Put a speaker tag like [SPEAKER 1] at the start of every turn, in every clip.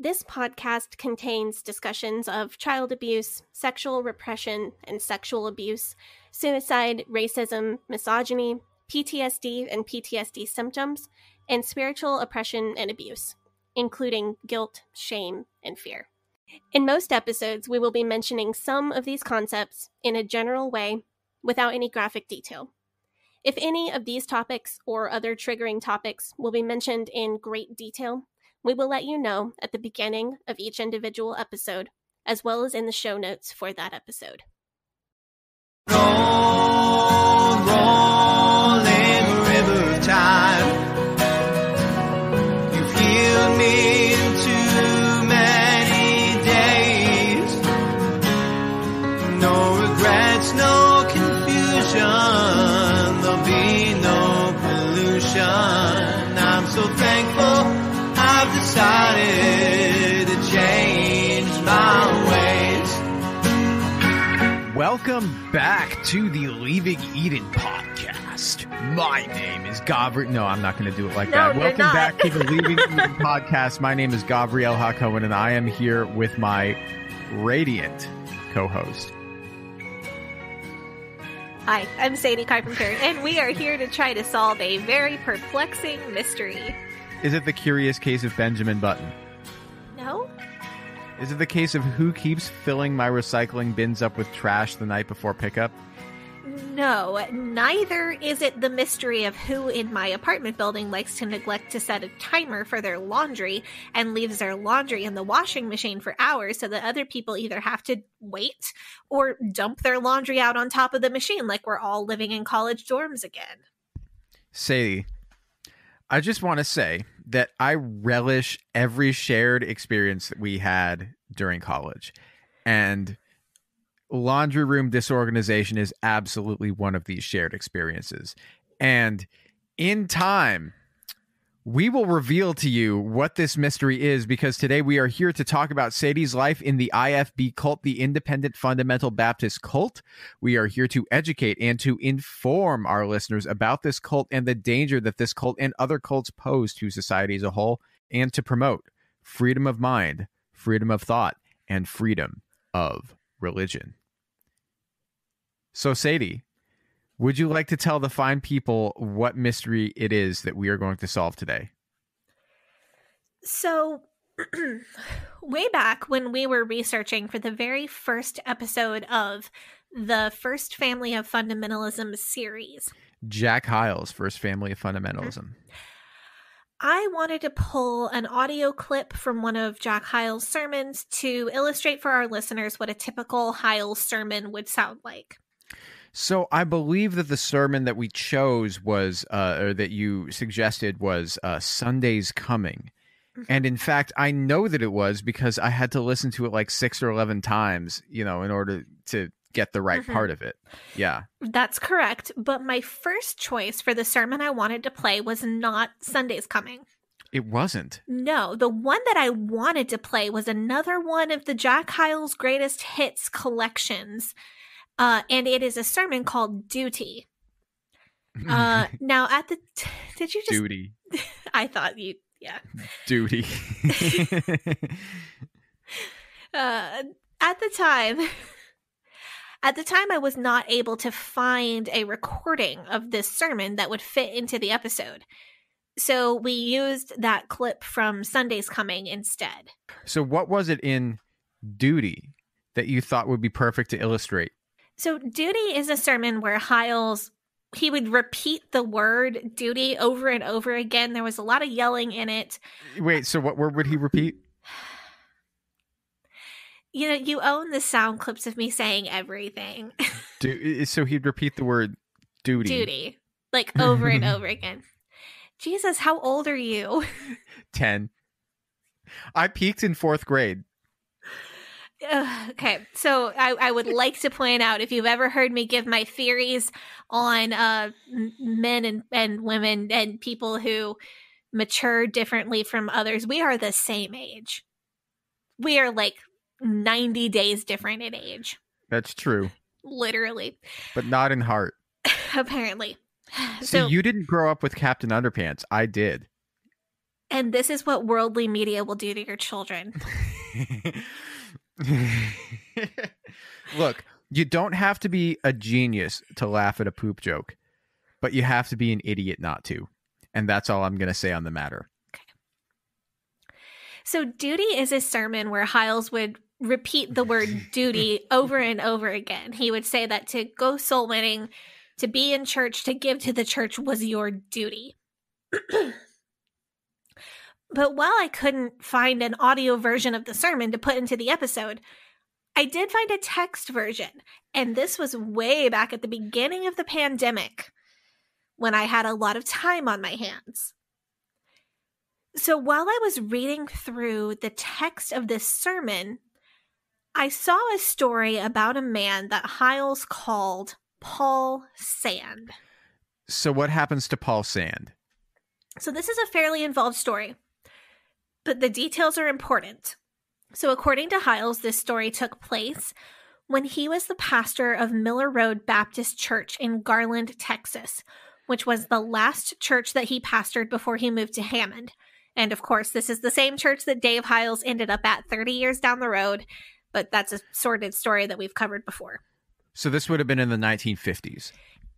[SPEAKER 1] This podcast contains discussions of child abuse, sexual repression and sexual abuse, suicide, racism, misogyny, PTSD and PTSD symptoms, and spiritual oppression and abuse, including guilt, shame, and fear. In most episodes, we will be mentioning some of these concepts in a general way without any graphic detail. If any of these topics or other triggering topics will be mentioned in great detail, we will let you know at the beginning of each individual episode, as well as in the show notes for that episode.
[SPEAKER 2] Rolling river of time, you've healed me in too many days. No regrets, no confusion, there'll be no pollution. I'm so thankful I've decided to change my ways.
[SPEAKER 3] Welcome back to the Leaving Eden podcast. My name is Gabriel. No, I'm not going to do it like that. Welcome back to the Leaving Eden podcast. My name is Gabriel Hakohen, and I am here with my radiant co-host.
[SPEAKER 4] Hi, I'm Sadie Carpenter, and we are here to try to solve a very perplexing mystery.
[SPEAKER 3] Is it the curious case of Benjamin Button?
[SPEAKER 4] No?
[SPEAKER 3] Is it the case of who keeps filling my recycling bins up with trash the night before pickup?
[SPEAKER 4] No, neither is it the mystery of who in my apartment building likes to neglect to set a timer for their laundry and leaves their laundry in the washing machine for hours so that other people either have to wait or dump their laundry out on top of the machine like we're all living in college dorms again.
[SPEAKER 3] Sadie, I just want to say that I relish every shared experience that we had during college. And laundry room disorganization is absolutely one of these shared experiences. And in time, we will reveal to you what this mystery is, because today we are here to talk about Sadie's life in the IFB cult, the Independent Fundamental Baptist cult. We are here to educate and to inform our listeners about this cult and the danger that this cult and other cults pose to society as a whole, and to promote freedom of mind, freedom of thought, and freedom of religion. So, Sadie, would you like to tell the fine people what mystery it is that we are going to solve today?
[SPEAKER 4] So, way back when we were researching for the very first episode of the First Family of Fundamentalism series,
[SPEAKER 3] Jack Hyles' First Family of Fundamentalism.
[SPEAKER 4] I wanted to pull an audio clip from one of Jack Hyles' sermons to illustrate for our listeners what a typical Hyles sermon would sound like.
[SPEAKER 3] So I believe that the sermon that we chose was, or that you suggested was Sunday's Coming. Mm-hmm. And in fact, I know that it was because I had to listen to it like 6 or 11 times, in order to get the right part of it. Yeah.
[SPEAKER 4] That's correct. But my first choice for the sermon I wanted to play was not Sunday's Coming.
[SPEAKER 3] It wasn't.
[SPEAKER 4] No, the one that I wanted to play was another one of the Jack Hyles' greatest hits collections. And it is a sermon called Doody. Now, did you just...
[SPEAKER 3] Doody.
[SPEAKER 4] I thought you... Yeah.
[SPEAKER 3] Doody.
[SPEAKER 4] At the time, I was not able to find a recording of this sermon that would fit into the episode. So we used that clip from Sunday's Coming instead.
[SPEAKER 3] So what was it in Doody that you thought would be perfect to illustrate?
[SPEAKER 4] So Doody is a sermon where Hyles, he would repeat the word duty over and over again. There was a lot of yelling in it.
[SPEAKER 3] Wait, so what word would he repeat?
[SPEAKER 4] You own the sound clips of me saying everything.
[SPEAKER 3] So he'd repeat the word duty.
[SPEAKER 4] Duty. Like over and over again. Jesus, how old are you?
[SPEAKER 3] 10. I peaked in 4th grade.
[SPEAKER 4] Okay, so I would like to point out, if you've ever heard me give my theories on men and women and people who mature differently from others, we are the same age. We are like 90 days different in age.
[SPEAKER 3] That's true.
[SPEAKER 4] Literally.
[SPEAKER 3] But not in heart.
[SPEAKER 4] Apparently.
[SPEAKER 3] So you didn't grow up with Captain Underpants. I did.
[SPEAKER 4] And this is what worldly media will do to your children.
[SPEAKER 3] Look, you don't have to be a genius to laugh at a poop joke, but you have to be an idiot not to. And that's all I'm going to say on the matter.
[SPEAKER 4] Okay. So Doody is a sermon where Hyles would repeat the word duty over and over again. He would say that to go soul winning, to be in church, to give to the church was your duty. But while I couldn't find an audio version of the sermon to put into the episode, I did find a text version. And this was way back at the beginning of the pandemic when I had a lot of time on my hands. So while I was reading through the text of this sermon, I saw a story about a man that Hyles called Paul Sand.
[SPEAKER 3] So what happens to Paul Sand?
[SPEAKER 4] So this is a fairly involved story, but the details are important. So according to Hyles, this story took place when he was the pastor of Miller Road Baptist Church in Garland, Texas, which was the last church that he pastored before he moved to Hammond. And of course, this is the same church that Dave Hyles ended up at 30 years down the road, but that's a sordid story that we've covered before.
[SPEAKER 3] So this would have been in the 1950s.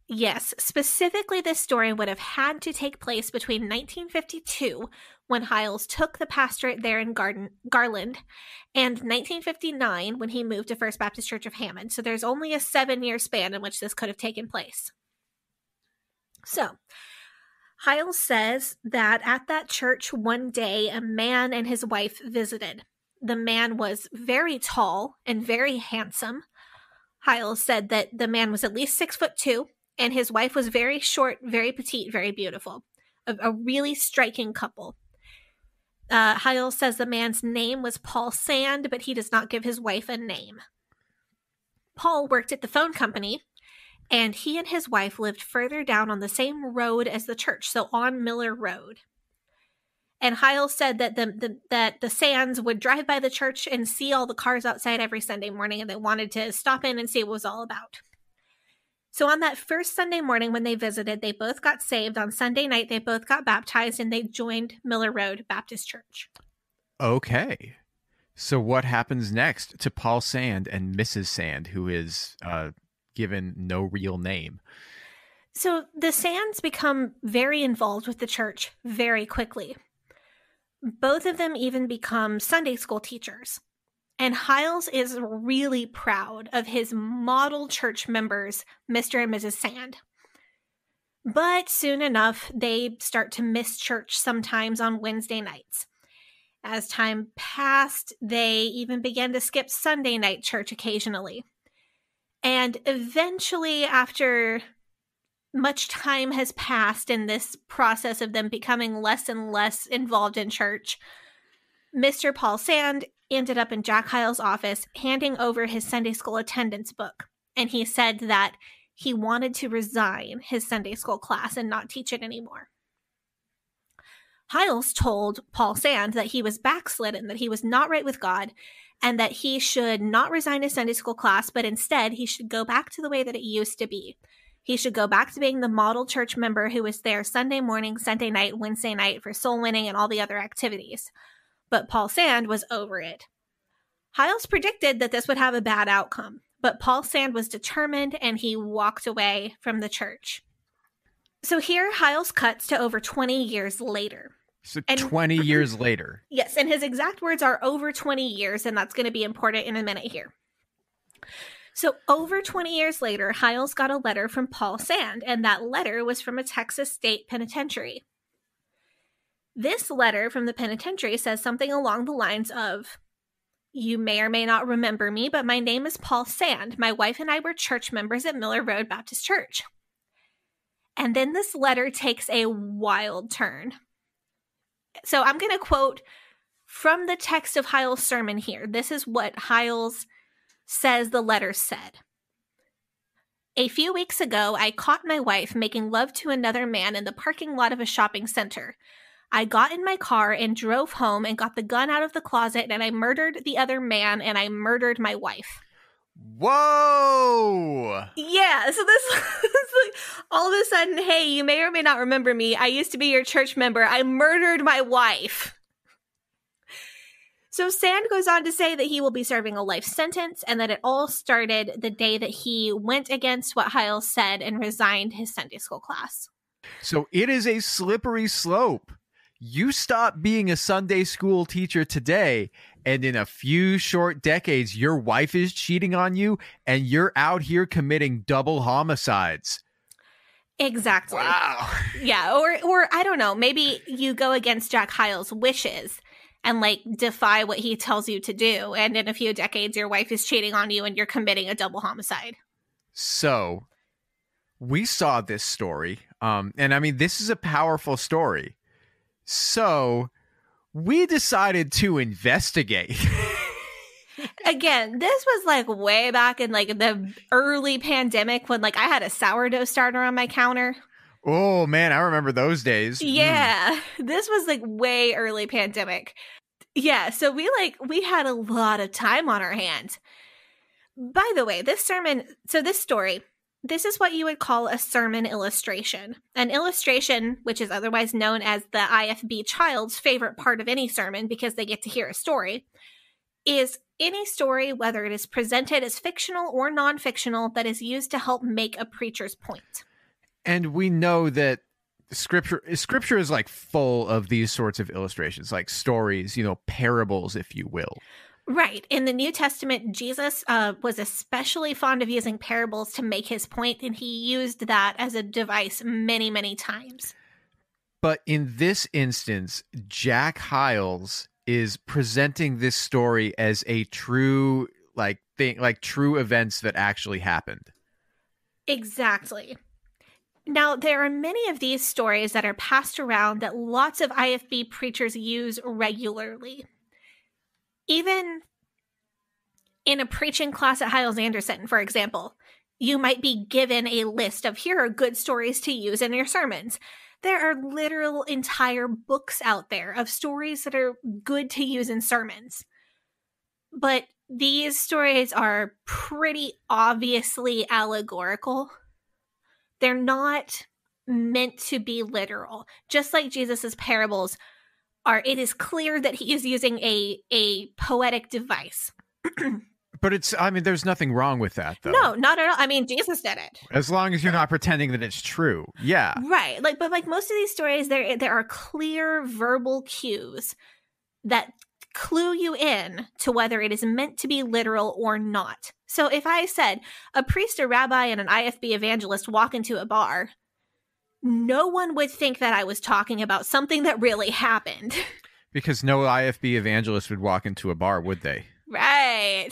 [SPEAKER 4] Yes, specifically this story would have had to take place between 1952, when Hyles took the pastorate there in Garland, and 1959, when he moved to First Baptist Church of Hammond. So there's only a 7-year span in which this could have taken place. So, Hyles says that at that church one day, a man and his wife visited. The man was very tall and very handsome. Hyles said that the man was at least 6'2", and his wife was very short, very petite, very beautiful. A really striking couple. Hyles says the man's name was Paul Sand, but he does not give his wife a name. Paul worked at the phone company, and he and his wife lived further down on the same road as the church, so on Miller Road. And Hyles said that the Sands would drive by the church and see all the cars outside every Sunday morning, and they wanted to stop in and see what it was all about. So on that first Sunday morning when they visited, they both got saved. On Sunday night, they both got baptized, and they joined Miller Road Baptist Church.
[SPEAKER 3] Okay. So what happens next to Paul Sand and Mrs. Sand, who is given no real name?
[SPEAKER 4] So the Sands become very involved with the church very quickly. Both of them even become Sunday school teachers. And Hyles is really proud of his model church members, Mr. and Mrs. Sand. But soon enough, they start to miss church sometimes on Wednesday nights. As time passed, they even began to skip Sunday night church occasionally. And eventually, after much time has passed in this process of them becoming less and less involved in church, Mr. Paul Sand ended up in Jack Hyles' office handing over his Sunday school attendance book. And he said that he wanted to resign his Sunday school class and not teach it anymore. Hyles told Paul Sand that he was backslidden, that he was not right with God, and that he should not resign his Sunday school class, but instead he should go back to the way that it used to be. He should go back to being the model church member who was there Sunday morning, Sunday night, Wednesday night for soul winning and all the other activities. But Paul Sand was over it. Hyles predicted that this would have a bad outcome, but Paul Sand was determined and he walked away from the church. So here Hyles cuts to over 20 years later.
[SPEAKER 3] So 20 years later.
[SPEAKER 4] Yes, and his exact words are over 20 years, and that's going to be important in a minute here. So over 20 years later, Hyles got a letter from Paul Sand, and that letter was from a Texas state penitentiary. This letter from the penitentiary says something along the lines of, "You may or may not remember me, but my name is Paul Sand. My wife and I were church members at Miller Road Baptist Church." And then this letter takes a wild turn. So I'm going to quote from the text of Hyles' sermon here. This is what Hyles says the letter said. "A few weeks ago, I caught my wife making love to another man in the parking lot of a shopping center. I got in my car and drove home and got the gun out of the closet, and I murdered the other man and I murdered my wife."
[SPEAKER 3] Whoa!
[SPEAKER 4] Yeah, so this is like, all of a sudden, hey, you may or may not remember me. I used to be your church member. I murdered my wife. So Sand goes on to say that he will be serving a life sentence and that it all started the day that he went against what Hiles said and resigned his Sunday school class.
[SPEAKER 3] So it is a slippery slope. You stop being a Sunday school teacher today, and in a few short decades, your wife is cheating on you, and you're out here committing double homicides.
[SPEAKER 4] Exactly.
[SPEAKER 3] Wow.
[SPEAKER 4] Yeah, or I don't know, maybe you go against Jack Hiles' wishes and like defy what he tells you to do, and in a few decades, your wife is cheating on you and you're committing a double homicide.
[SPEAKER 3] So we saw this story, and I mean, this is a powerful story. So we decided to investigate.
[SPEAKER 4] Again, this was like way back in like the early pandemic when like I had a sourdough starter on my counter.
[SPEAKER 3] Oh man, I remember those days.
[SPEAKER 4] Yeah, this was like way early pandemic. Yeah, so we had a lot of time on our hands. By the way, this story, this is what you would call a sermon illustration. An illustration, which is otherwise known as the IFB child's favorite part of any sermon because they get to hear a story, is any story, whether it is presented as fictional or non-fictional, that is used to help make a preacher's point.
[SPEAKER 3] And we know that scripture is like full of these sorts of illustrations, like stories, parables, if you will.
[SPEAKER 4] Right. In the New Testament, Jesus was especially fond of using parables to make his point, and he used that as a device many, many times.
[SPEAKER 3] But in this instance, Jack Hiles is presenting this story as a true true events that actually happened.
[SPEAKER 4] Exactly. Now, there are many of these stories that are passed around that lots of IFB preachers use regularly. Even in a preaching class at Hiles Anderson, for example, you might be given a list of here are good stories to use in your sermons. There are literal entire books out there of stories that are good to use in sermons. But these stories are pretty obviously allegorical. They're not meant to be literal. Just like Jesus's parables are, it is clear that he is using a poetic device.
[SPEAKER 3] But there's nothing wrong with that, though.
[SPEAKER 4] No, not at all. I mean, Jesus did it.
[SPEAKER 3] As long as you're not pretending that it's true. Yeah.
[SPEAKER 4] Right. But most of these stories, there are clear verbal cues that clue you in to whether it is meant to be literal or not. So if I said a priest, a rabbi, and an IFB evangelist walk into a bar, no one would think that I was talking about something that really happened.
[SPEAKER 3] Because no IFB evangelist would walk into a bar, would they?
[SPEAKER 4] Right.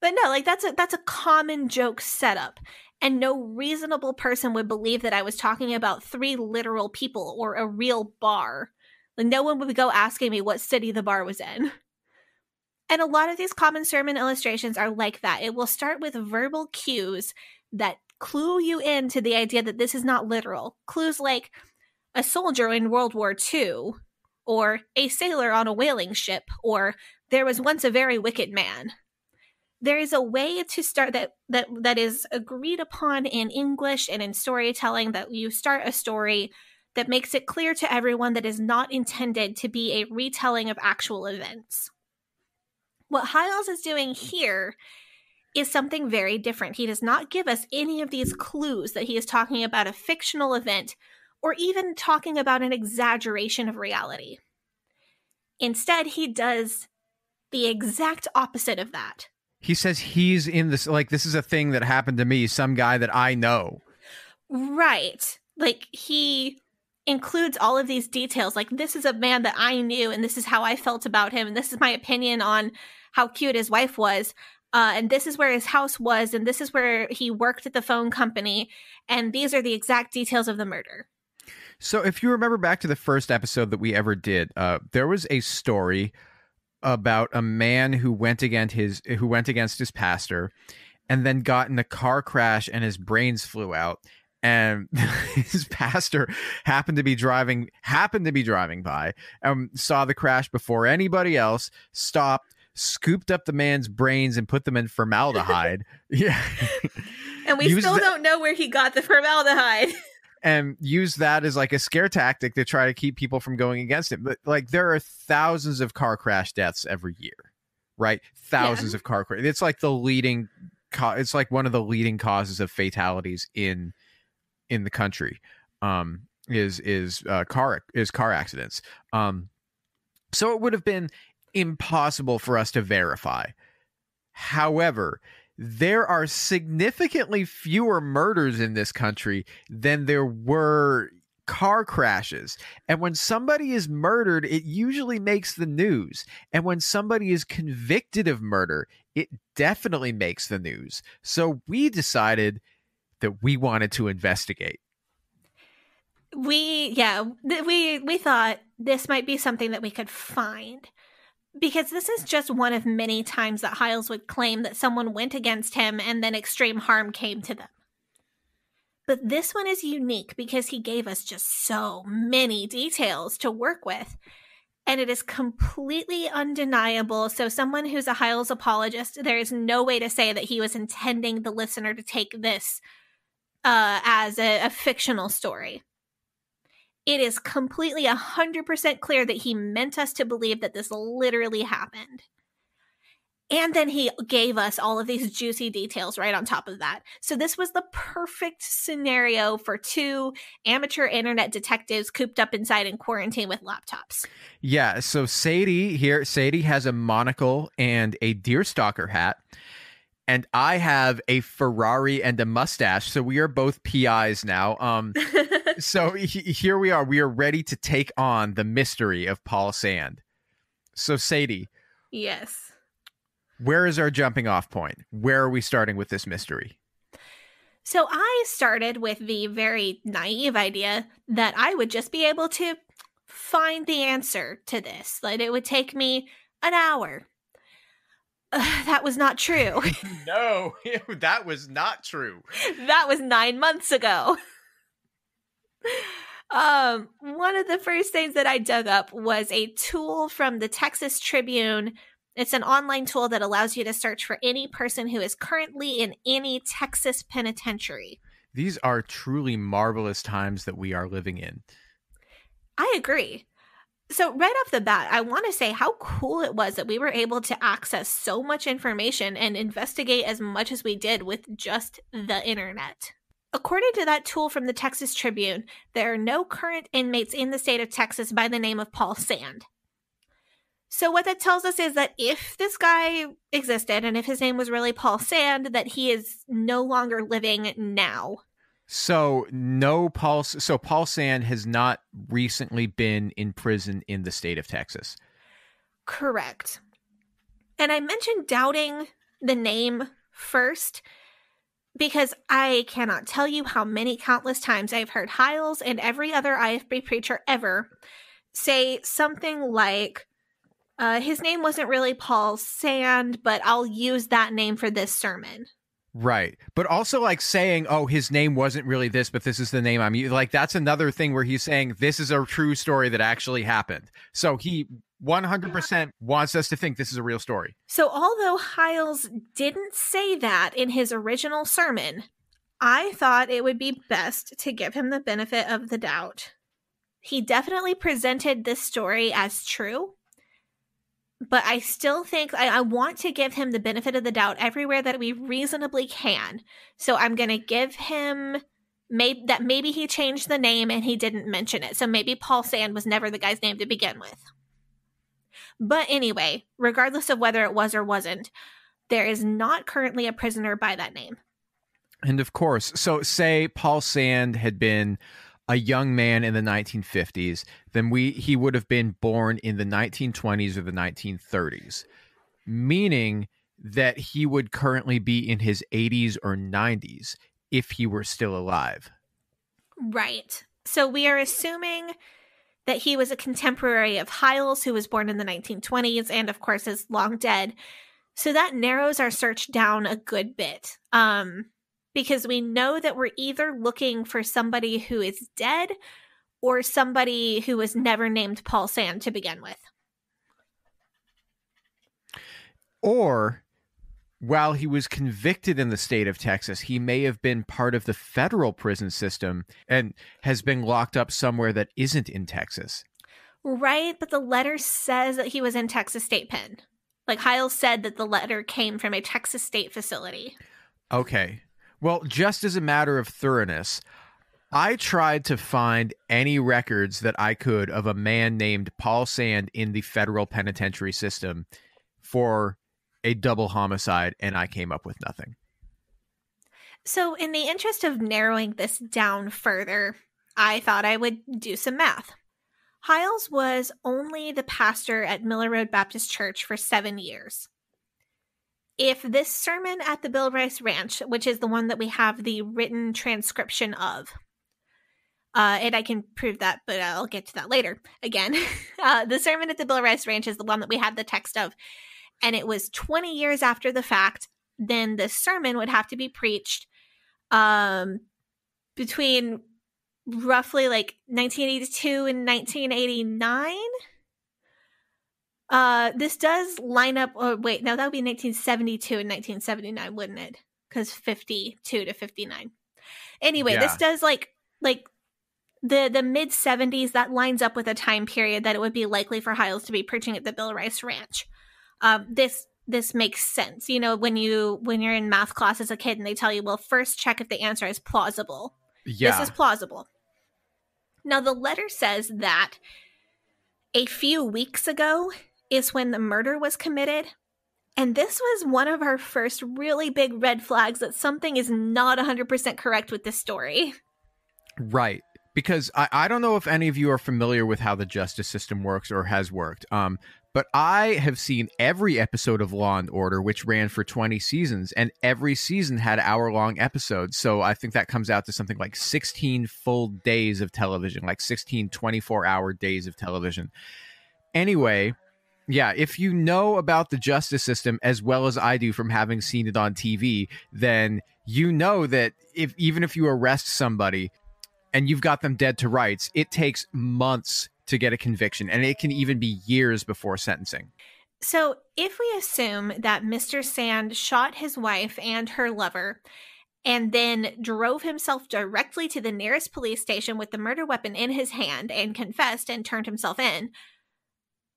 [SPEAKER 4] But no, that's a common joke setup. And no reasonable person would believe that I was talking about 3 literal people or a real bar. Like, no one would go asking me what city the bar was in. And a lot of these common sermon illustrations are like that. It will start with verbal cues that clue you into the idea that this is not literal. Clues like a soldier in World War II, or a sailor on a whaling ship, or there was once a very wicked man. There is a way to start that is agreed upon in English and in storytelling, that you start a story that makes it clear to everyone that is not intended to be a retelling of actual events. What Hiles is doing here is something very different. He does not give us any of these clues that he is talking about a fictional event or even talking about an exaggeration of reality. Instead, he does the exact opposite of that.
[SPEAKER 3] He says he's in this, like, this is a thing that happened to me, some guy that I know.
[SPEAKER 4] Right. Like, he includes all of these details. Like, this is a man that I knew, and this is how I felt about him, and this is my opinion on how cute his wife was, and this is where his house was, and this is where he worked at the phone company, and these are the exact details of the murder.
[SPEAKER 3] So if you remember back to the first episode that we ever did, there was a story about a man who went against his pastor and then got in a car crash and his brains flew out, and his pastor happened to be driving by, saw the crash before anybody else, stopped, scooped up the man's brains and put them in formaldehyde. Yeah.
[SPEAKER 4] And we still don't know where he got the formaldehyde.
[SPEAKER 3] And use that as like a scare tactic to try to keep people from going against him. But like there are thousands of car crash deaths every year, right? Thousands of car crash. It's like it's like one of the leading causes of fatalities in the country. Is car accidents. So it would have been impossible for us to verify. However, there are significantly fewer murders in this country than there were car crashes. And when somebody is murdered, it usually makes the news. And when somebody is convicted of murder, it definitely makes the news. So we decided that we wanted to investigate.
[SPEAKER 4] We thought this might be something that we could find. Because this is just one of many times that Hyles would claim that someone went against him and then extreme harm came to them. But this one is unique because he gave us just so many details to work with. And it is completely undeniable. So someone who's a Hyles apologist, there is no way to say that he was intending the listener to take this as a fictional story. It is completely 100% clear that he meant us to believe that this literally happened. And then he gave us all of these juicy details right on top of that. So this was the perfect scenario for two amateur internet detectives cooped up inside in quarantine with laptops.
[SPEAKER 3] Yeah, so Sadie has a monocle and a deerstalker hat. And I have a Ferrari and a mustache, so we are both PIs now. So here we are. We are ready to take on the mystery of Paul Sand. So Sadie.
[SPEAKER 4] Yes.
[SPEAKER 3] Where is our jumping off point? Where are we starting with this mystery?
[SPEAKER 4] So I started with the very naive idea that I would just be able to find the answer to this. Like it would take me an hour. That was not true.
[SPEAKER 3] No, that was not true.
[SPEAKER 4] That was 9 months ago. One of the first things that I dug up was a tool from the Texas Tribune. It's an online tool that allows you to search for any person who is currently in any Texas penitentiary.
[SPEAKER 3] These are truly marvelous times that we are living in.
[SPEAKER 4] I agree. So right off the bat, I want to say how cool it was that we were able to access so much information and investigate as much as we did with just the internet. According to that tool from the Texas Tribune, there are no current inmates in the state of Texas by the name of Paul Sand. So what that tells us is that if this guy existed and if his name was really Paul Sand, that he is no longer living now.
[SPEAKER 3] So Paul Sand has not recently been in prison in the state of Texas.
[SPEAKER 4] Correct. And I mentioned doubting the name first because I cannot tell you how many countless times I've heard Hyles and every other IFB preacher ever say something like, his name wasn't really Paul Sand, but I'll use that name for this sermon.
[SPEAKER 3] Right. But also like saying, oh, his name wasn't really this, but this is the name I'm using. Like that's another thing where he's saying this is a true story that actually happened. So he 100% wants us to think this is a real story.
[SPEAKER 4] So although Hyles didn't say that in his original sermon, I thought it would be best to give him the benefit of the doubt. He definitely presented this story as true. But I still think I want to give him the benefit of the doubt everywhere that we reasonably can. So I'm going to give him maybe he changed the name and he didn't mention it. So maybe Paul Sand was never the guy's name to begin with. But anyway, regardless of whether it was or wasn't, there is not currently a prisoner by that name.
[SPEAKER 3] And of course, so say Paul Sand had been a young man in the 1950s, then he would have been born in the 1920s or the 1930s, meaning that he would currently be in his 80s or 90s if he were still alive.
[SPEAKER 4] Right. So we are assuming that he was a contemporary of Hyles, who was born in the 1920s and, of course, is long dead. So that narrows our search down a good bit. Because we know that we're either looking for somebody who is dead or somebody who was never named Paul Sand to begin with.
[SPEAKER 3] Or while he was convicted in the state of Texas, he may have been part of the federal prison system and has been locked up somewhere that isn't in Texas.
[SPEAKER 4] Right, but the letter says that he was in Texas State Pen. Like, Hiles said that the letter came from a Texas state facility.
[SPEAKER 3] Okay. Well, just as a matter of thoroughness, I tried to find any records that I could of a man named Paul Sand in the federal penitentiary system for a double homicide, and I came up with nothing.
[SPEAKER 4] So, in the interest of narrowing this down further, I thought I would do some math. Hiles was only the pastor at Miller Road Baptist Church for 7 years. If this sermon at the Bill Rice Ranch, which is the one that we have the written transcription of, and I can prove that, but I'll get to that later again. The sermon at the Bill Rice Ranch is the one that we have the text of, and it was 20 years after the fact. Then the sermon would have to be preached between roughly like 1982 and 1989. This does line up. Oh, wait, no, that would be 1972 and 1979, wouldn't it? Because 52 to 59. Anyway, This does like the mid 70s. That lines up with a time period that it would be likely for Hiles to be preaching at the Bill Rice Ranch. This makes sense. You know, when you're in math class as a kid and they tell you, well, first check if the answer is plausible.
[SPEAKER 3] Yeah.
[SPEAKER 4] This is plausible. Now, the letter says that a few weeks ago is when the murder was committed. And this was one of our first really big red flags that something is not 100% correct with this story.
[SPEAKER 3] Right. Because I don't know if any of you are familiar with how the justice system works or has worked. But I have seen every episode of Law and Order, which ran for 20 seasons, and every season had hour-long episodes. So I think that comes out to something like 16 full days of television, like 16 24-hour days of television. Anyway, yeah, if you know about the justice system as well as I do from having seen it on TV, then you know that even if you arrest somebody and you've got them dead to rights, it takes months to get a conviction, and it can even be years before sentencing.
[SPEAKER 4] So if we assume that Mr. Sand shot his wife and her lover and then drove himself directly to the nearest police station with the murder weapon in his hand and confessed and turned himself in,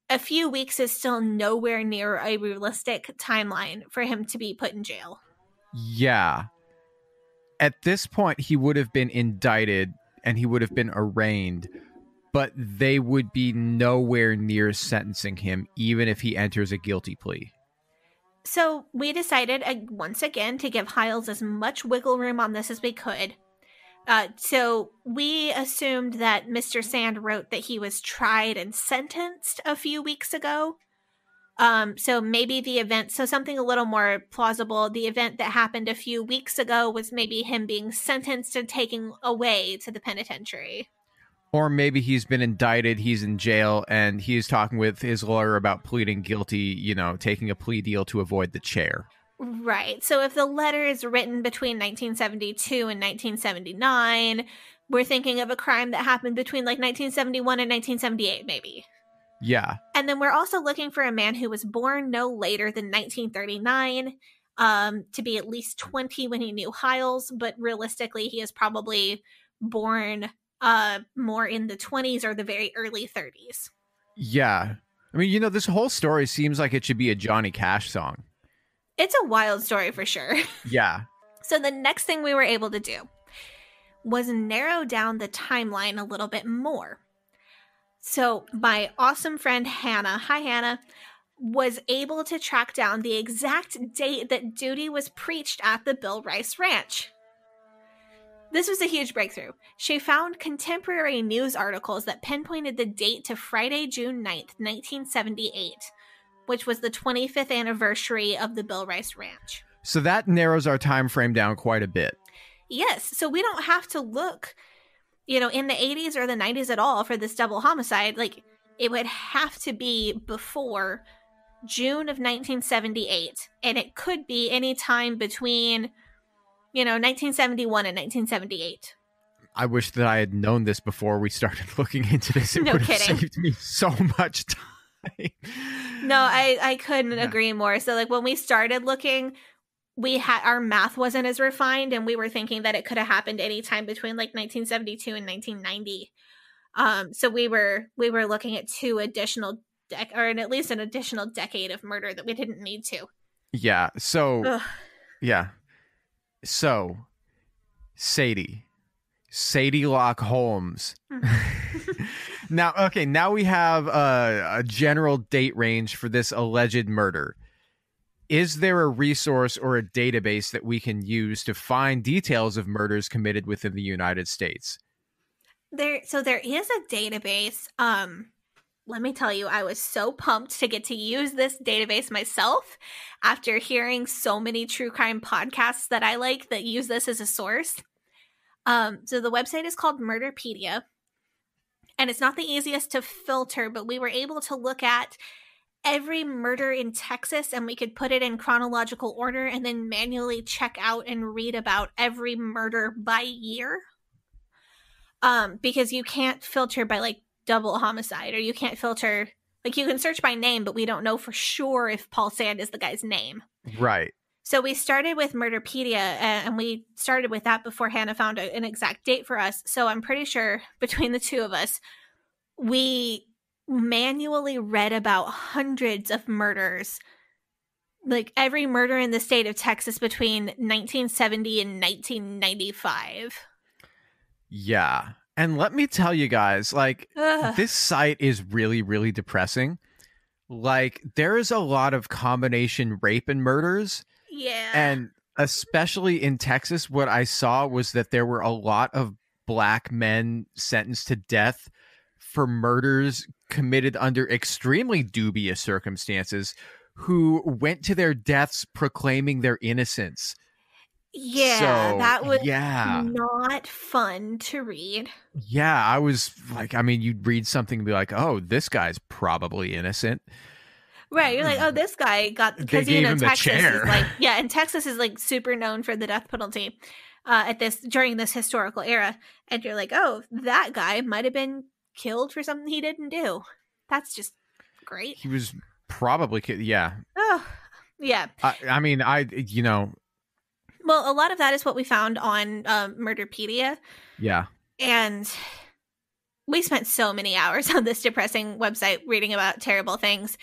[SPEAKER 4] a few weeks is still nowhere near a realistic timeline for him to be put in jail.
[SPEAKER 3] Yeah. At this point, he would have been indicted and he would have been arraigned, but they would be nowhere near sentencing him, even if he enters a guilty plea.
[SPEAKER 4] So we decided, once again, to give Hiles as much wiggle room on this as we could. So we assumed that Mr. Sand wrote that he was tried and sentenced a few weeks ago. So maybe something a little more plausible, the event that happened a few weeks ago was maybe him being sentenced and taken away to the penitentiary.
[SPEAKER 3] Or maybe he's been indicted, he's in jail, and he's talking with his lawyer about pleading guilty, taking a plea deal to avoid the chair.
[SPEAKER 4] Right. So if the letter is written between 1972 and 1979, we're thinking of a crime that happened between like 1971 and 1978, maybe.
[SPEAKER 3] Yeah.
[SPEAKER 4] And then we're also looking for a man who was born no later than 1939, to be at least 20 when he knew Hiles, but realistically he is probably born more in the 20s or the very early 30s.
[SPEAKER 3] Yeah. I mean, this whole story seems like it should be a Johnny Cash song.
[SPEAKER 4] It's a wild story for sure.
[SPEAKER 3] Yeah.
[SPEAKER 4] So the next thing we were able to do was narrow down the timeline a little bit more. So my awesome friend Hannah, hi Hannah, was able to track down the exact date that Doody was preached at the Bill Rice Ranch. This was a huge breakthrough. She found contemporary news articles that pinpointed the date to Friday, June 9th, 1978, which was the 25th anniversary of the Bill Rice Ranch.
[SPEAKER 3] So that narrows our time frame down quite a bit.
[SPEAKER 4] Yes, so we don't have to look, in the 80s or the 90s at all for this double homicide. Like, it would have to be before June of 1978, and it could be any time between 1971 and 1978.
[SPEAKER 3] I wish that I had known this before we started looking into this. It
[SPEAKER 4] No
[SPEAKER 3] would have
[SPEAKER 4] kidding.
[SPEAKER 3] saved me so much time.
[SPEAKER 4] No, I couldn't agree more. So like when we started looking, our math wasn't as refined, and we were thinking that it could have happened anytime between like 1972 and 1990. So we were looking at two additional at least an additional decade of murder that we didn't need to.
[SPEAKER 3] Yeah. So
[SPEAKER 4] Ugh.
[SPEAKER 3] yeah. So Sadielock Holmes. Now we have a general date range for this alleged murder. Is there a resource or a database that we can use to find details of murders committed within the United States?
[SPEAKER 4] There is a database. Let me tell you, I was so pumped to get to use this database myself after hearing so many true crime podcasts that I like that use this as a source. So the website is called Murderpedia, and it's not the easiest to filter, but we were able to look at every murder in Texas, and we could put it in chronological order and then manually check out and read about every murder by year. Because you can't filter by like double homicide, or you can't filter, like you can search by name, but we don't know for sure if Paul Sand is the guy's name.
[SPEAKER 3] Right.
[SPEAKER 4] So we started with Murderpedia, and we started with that before Hannah found an exact date for us. So I'm pretty sure between the two of us, we manually read about hundreds of murders, like every murder in the state of Texas between 1970 and 1995.
[SPEAKER 3] Yeah. And let me tell you guys, like, this site is really, really depressing. Like, there is a lot of combination rape and murders.
[SPEAKER 4] Yeah.
[SPEAKER 3] And especially in Texas, what I saw was that there were a lot of black men sentenced to death for murders committed under extremely dubious circumstances, who went to their deaths proclaiming their innocence.
[SPEAKER 4] Yeah,
[SPEAKER 3] So,
[SPEAKER 4] that was
[SPEAKER 3] yeah.
[SPEAKER 4] not fun to read.
[SPEAKER 3] Yeah, I was like, I mean, you'd read something and be like, oh, this guy's probably innocent.
[SPEAKER 4] Right, you're like, oh, this guy got, because
[SPEAKER 3] They gave him the
[SPEAKER 4] Texas
[SPEAKER 3] chair.
[SPEAKER 4] is like, yeah, and Texas is like super known for the death penalty during this historical era, and you're like, oh, that guy might have been killed for something he didn't do. That's just great.
[SPEAKER 3] He was probably, yeah.
[SPEAKER 4] Oh, yeah.
[SPEAKER 3] I mean,
[SPEAKER 4] Well, a lot of that is what we found on Murderpedia.
[SPEAKER 3] Yeah.
[SPEAKER 4] And we spent so many hours on this depressing website reading about terrible things.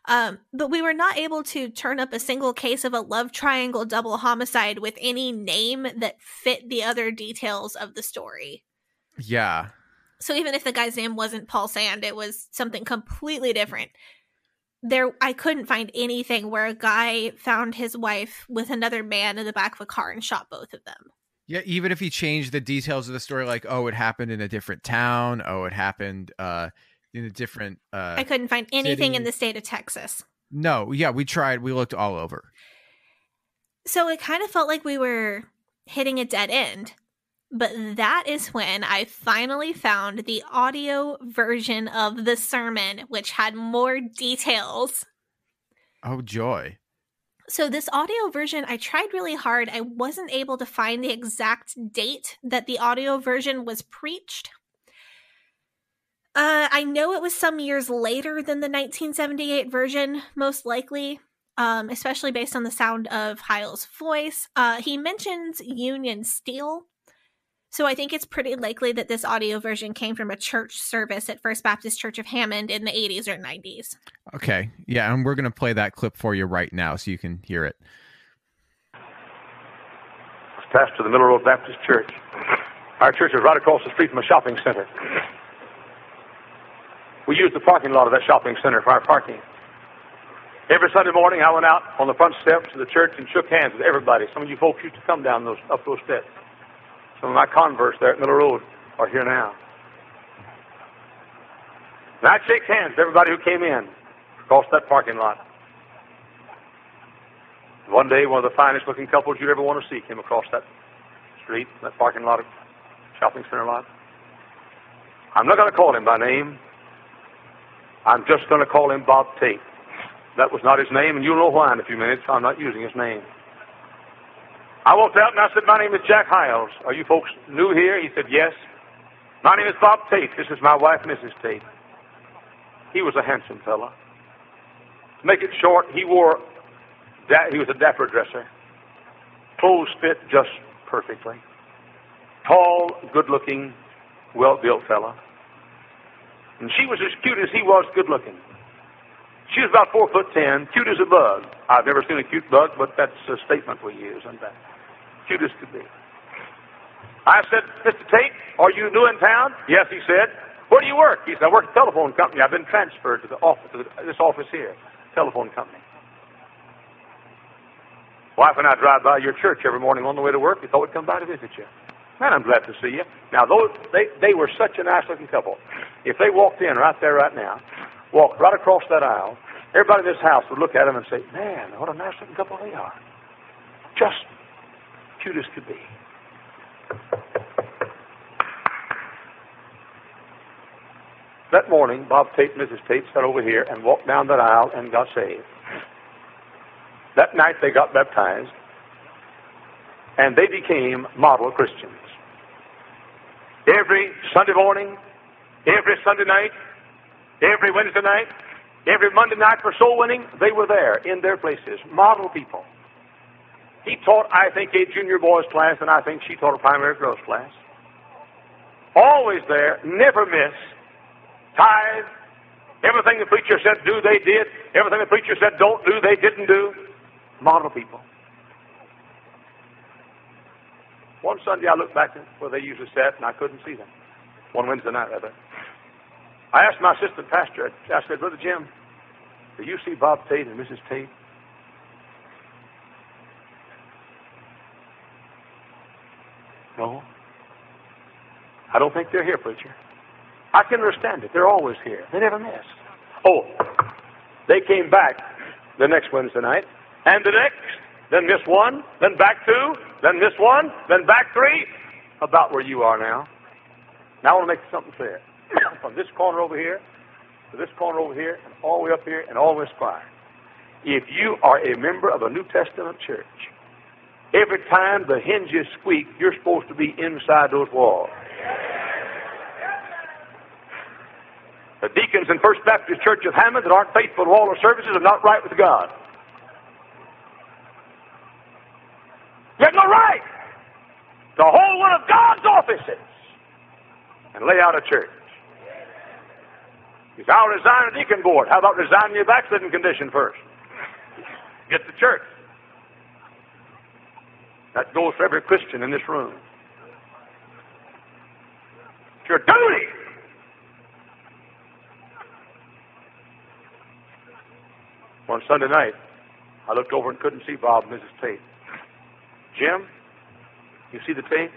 [SPEAKER 4] But we were not able to turn up a single case of a love triangle double homicide with any name that fit the other details of the story.
[SPEAKER 3] Yeah.
[SPEAKER 4] So even if the guy's name wasn't Paul Sand, it was something completely different. I couldn't find anything where a guy found his wife with another man in the back of a car and shot both of them.
[SPEAKER 3] Yeah, even if he changed the details of the story, like, oh, it happened in a different town. Oh, it happened in a different
[SPEAKER 4] I couldn't find anything
[SPEAKER 3] city.
[SPEAKER 4] in the state of Texas.
[SPEAKER 3] No, yeah, we tried. We looked all over.
[SPEAKER 4] So it kind of felt like we were hitting a dead end. But that is when I finally found the audio version of the sermon, which had more details.
[SPEAKER 3] Oh, joy.
[SPEAKER 4] So this audio version, I tried really hard. I wasn't able to find the exact date that the audio version was preached. I know it was some years later than the 1978 version, most likely, especially based on the sound of Heil's voice. He mentions Union Steel. So I think it's pretty likely that this audio version came from a church service at First Baptist Church of Hammond in the 80s or 90s.
[SPEAKER 3] Okay. Yeah, and we're going to play that clip for you right now so you can hear it.
[SPEAKER 5] Pastor of the Middle Road Baptist Church. Our church is right across the street from a shopping center. We use the parking lot of that shopping center for our parking. Every Sunday morning I went out on the front steps of the church and shook hands with everybody. Some of you folks used to come down up those steps. Some of my converts there at Middle Road are here now. And I'd shake hands with everybody who came in across that parking lot. One day, one of the finest looking couples you'd ever want to see came across that street, that parking lot, shopping center lot. I'm not going to call him by name. I'm just going to call him Bob Tate. That was not his name, and you'll know why in a few minutes. I'm not using his name. I walked out and I said, my name is Jack Hiles. Are you folks new here? He said, yes. My name is Bob Tate. This is my wife, Mrs. Tate. He was a handsome fella. make it short, he was a dapper dresser. Clothes fit just perfectly. Tall, good-looking, well-built fella. And she was as cute as he was good-looking. She was about 4'10", cute as a bug. I've never seen a cute bug, but that's a statement we use, isn't that? Cute as could be. I said, Mr. Tate, are you new in town? Yes, he said. Where do you work? He said, I work at a telephone company. I've been transferred to the office, this office here, telephone company. Wife and I drive by your church every morning on the way to work. We thought we'd come by to visit you. Man, I'm glad to see you. Now, they were such a nice-looking couple. If they walked in right there, right now, walked right across that aisle, everybody in this house would look at them and say, man, what a nice-looking couple they are. Just cute as could be. That morning, Bob Tate and Mrs. Tate sat over here and walked down that aisle and got saved. That night they got baptized, and they became model Christians. Every Sunday morning, every Sunday night, every Wednesday night, every Monday night for soul winning, they were there in their places, model people. He taught, I think, a junior boys class, and I think she taught a primary girls class. Always there, never miss. Tithe. Everything the preacher said do, they did. Everything the preacher said don't do, they didn't do. Model people. One Sunday I looked back where they usually sat, and I couldn't see them. One Wednesday night, rather. I asked my assistant pastor, I said, Brother Jim, do you see Bob Tate and Mrs. Tate? No. I don't think they're here, preacher. I can understand it. They're always here. They never miss. Oh, they came back the next Wednesday night, and the next, then miss one, then back two, then miss one, then back three, about where you are now. Now I want to make something clear. From this corner over here to this corner over here, and all the way up here, and all the way Spire. If you are a member of a New Testament church, every time the hinges squeak, you're supposed to be inside those walls. The deacons in First Baptist Church of Hammond that aren't faithful to all their services are not right with God. You have no right to hold one of God's offices and lay out a church. He said, I'll resign a deacon board. How about resigning your backsliding condition first? Get the church. That goes for every Christian in this room. It's your duty. One Sunday night, I looked over and couldn't see Bob and Mrs. Tate. Jim, you see the Tates?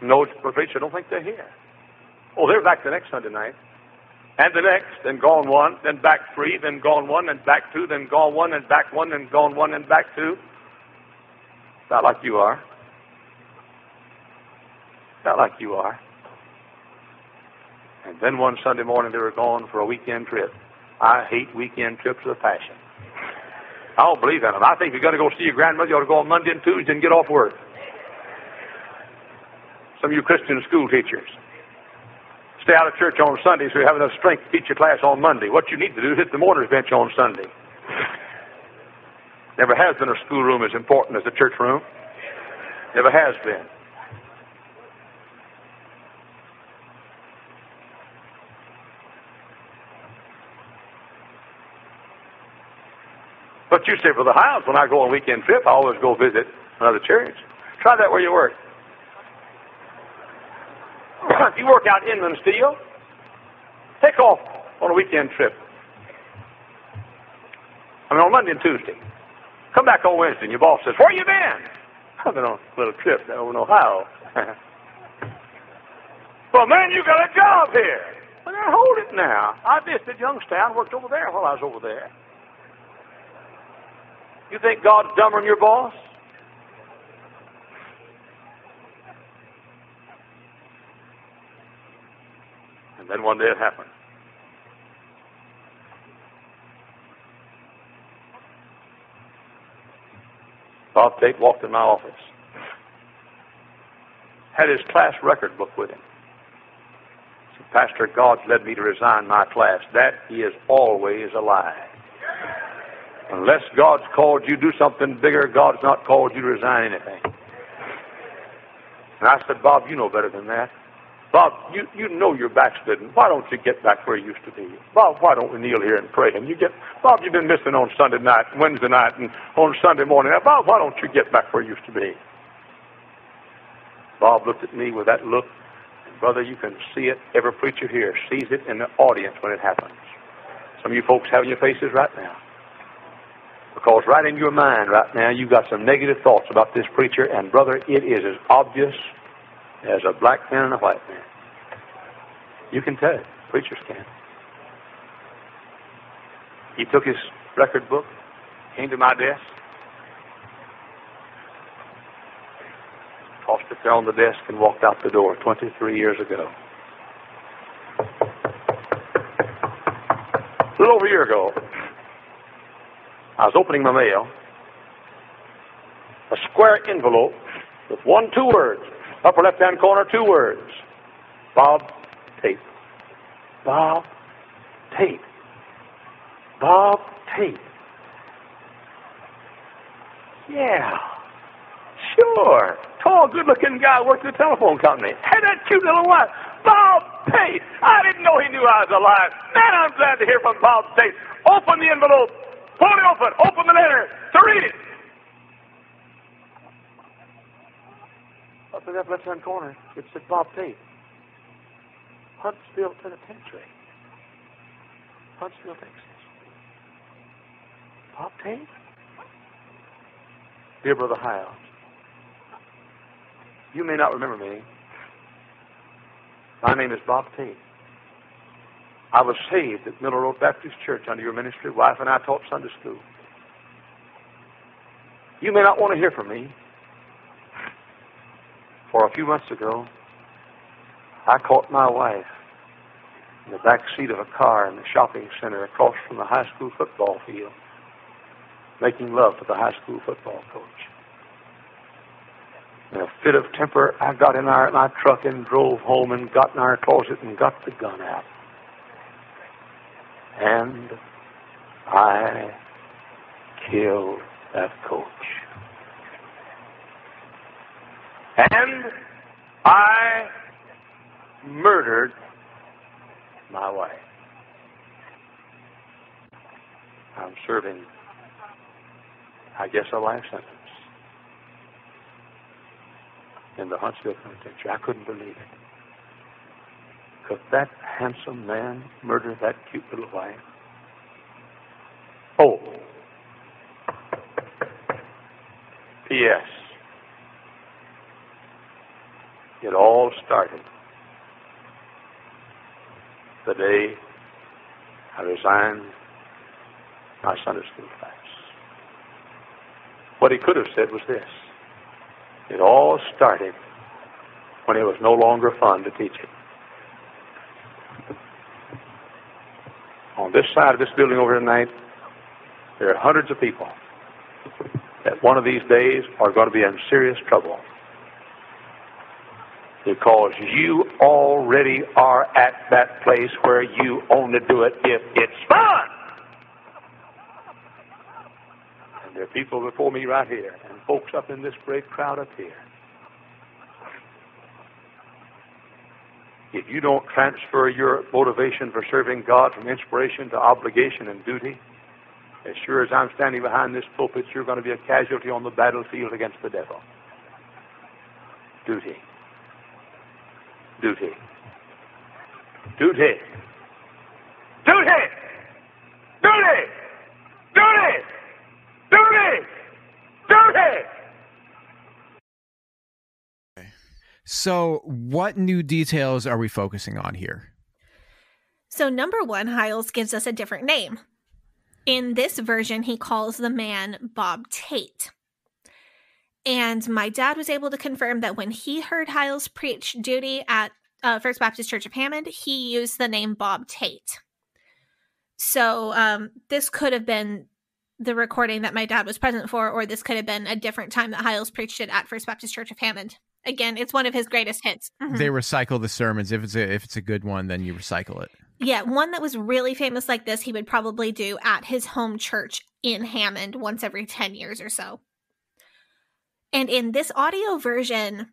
[SPEAKER 5] No, preacher, I don't think they're here. Oh, they're back the next Sunday night. And the next, then gone one, then back three, then gone one, then back two, then gone one, and back one, then gone one, and back two. Not like you are. Not like you are. And then one Sunday morning, they were gone for a weekend trip. I hate weekend trips with a passion. I don't believe in them. I think if you're going to go see your grandmother, you ought to go on Monday and Tuesday and get off work. Some of you Christian school teachers. Stay out of church on Sunday so you have enough strength to teach your class on Monday. What you need to do is hit the mourners bench on Sunday. Never has been a schoolroom as important as the church room. Never has been. But you say, Brother Hiles, when I go on a weekend trip, I always go visit another church. Try that where you work. If you work out inland steel, take off on a weekend trip. I mean, on Monday and Tuesday. Come back on Wednesday, and your boss says, where you been? I've been on a little trip down in Ohio. Well, man, you got a job here. Well, now, hold it now. I visited Youngstown, worked over there while I was over there. You think God's dumber than your boss? And then one day it happened. Bob Tate walked in my office. Had his class record book with him. Said, Pastor, God's led me to resign my class. That is always a lie. Unless God's called you to do something bigger, God's not called you to resign anything. And I said, Bob, you know better than that. Bob, you know you're backslidden. Why don't you get back where you used to be? Bob, why don't we kneel here and pray? And Bob, you've been missing on Sunday night, Wednesday night, and on Sunday morning. Now, Bob, why don't you get back where you used to be? Bob looked at me with that look. And brother, you can see it. Every preacher here sees it in the audience when it happens. Some of you folks have in your faces right now. Because right in your mind right now, you've got some negative thoughts about this preacher, and brother, it is as obvious as a black man and a white man. You can tell it. Preachers can. He took his record book, came to my desk, tossed it there on the desk, and walked out the door 23 years ago. A little over a year ago, I was opening my mail, a square envelope with two words, upper left-hand corner, 2 words, Bob Tate. Bob Tate. Bob Tate. Yeah, sure. Tall, good-looking guy worked at the telephone company. Had that cute little wife, Bob Tate. I didn't know he knew I was alive. Man, I'm glad to hear from Bob Tate. Open the envelope. Pull it open. Open the letter to read it. Up in that left-hand corner, it said Bob Tate. Huntsville Penitentiary. Huntsville, Texas. Bob Tate? Dear Brother Hiles, you may not remember me. My name is Bob Tate. I was saved at Miller Road Baptist Church under your ministry. Wife and I taught Sunday school. You may not want to hear from me. For a few months ago, I caught my wife in the back seat of a car in the shopping center across from the high school football field, making love to the high school football coach. In a fit of temper, I got in my truck and drove home and got in our closet and got the gun out. And I killed that coach. And I murdered my wife. I'm serving, I guess, a life sentence in the Huntsville Penitentiary. I couldn't believe it. Could that handsome man murder that cute little wife? Oh. P.S. It all started the day I resigned my Sunday school class. What he could have said was this: it all started when it was no longer fun to teach it. On this side of this building over tonight, there are hundreds of people that one of these days are going to be in serious trouble because you already are at that place where you only do it if it's fun. And there are people before me right here and folks up in this great crowd up here. If you don't transfer your motivation for serving God from inspiration to obligation and duty, as sure as I'm standing behind this pulpit, you're going to be a casualty on the battlefield against the devil. Duty. Duty. Duty. Duty! Duty! Duty! Duty! Duty!
[SPEAKER 3] So, what new details are we focusing on here?
[SPEAKER 4] So, number 1, Hiles gives us a different name. In this version, he calls the man Bob Tate. And my dad was able to confirm that when he heard Hiles preach Doody at First Baptist Church of Hammond, he used the name Bob Tate. So this could have been the recording that my dad was present for, or this could have been a different time that Hiles preached it at First Baptist Church of Hammond. Again, it's one of his greatest hits. Mm-hmm.
[SPEAKER 3] They recycle the sermons. If it's a good one, then you recycle it.
[SPEAKER 4] Yeah, one that was really famous like this, he would probably do at his home church in Hammond once every 10 years or so. And in this audio version,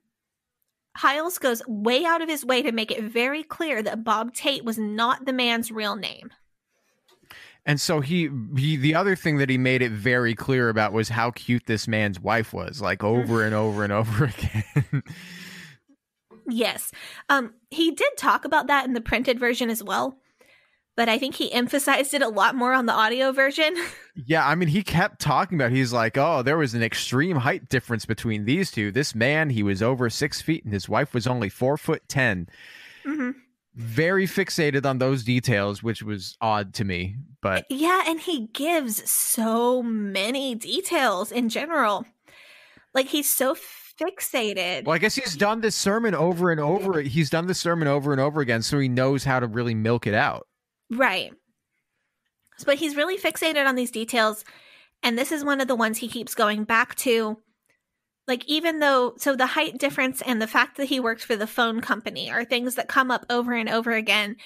[SPEAKER 4] Hiles goes way out of his way to make it very clear that Bob Tate was not the man's real name.
[SPEAKER 3] And so he the other thing that he made it very clear about was how cute this man's wife was, like over and over and over again.
[SPEAKER 4] Yes. He did talk about that in the printed version as well, but I think he emphasized it a lot more on the audio version.
[SPEAKER 3] Yeah, I mean, he kept talking about, he's like, oh, there was an extreme height difference between these two. This man, he was over 6 feet and his wife was only 4'10".
[SPEAKER 4] Mm-hmm.
[SPEAKER 3] Very fixated on those details, which was odd to me. But
[SPEAKER 4] yeah, and he gives so many details in general. Like, he's so fixated.
[SPEAKER 3] Well, I guess he's done this sermon over and over. He's done this sermon over and over again, so he knows how to really milk it out.
[SPEAKER 4] Right. But he's really fixated on these details, and this is one of the ones he keeps going back to. Like, even though, so the height difference and the fact that he worked for the phone company are things that come up over and over again,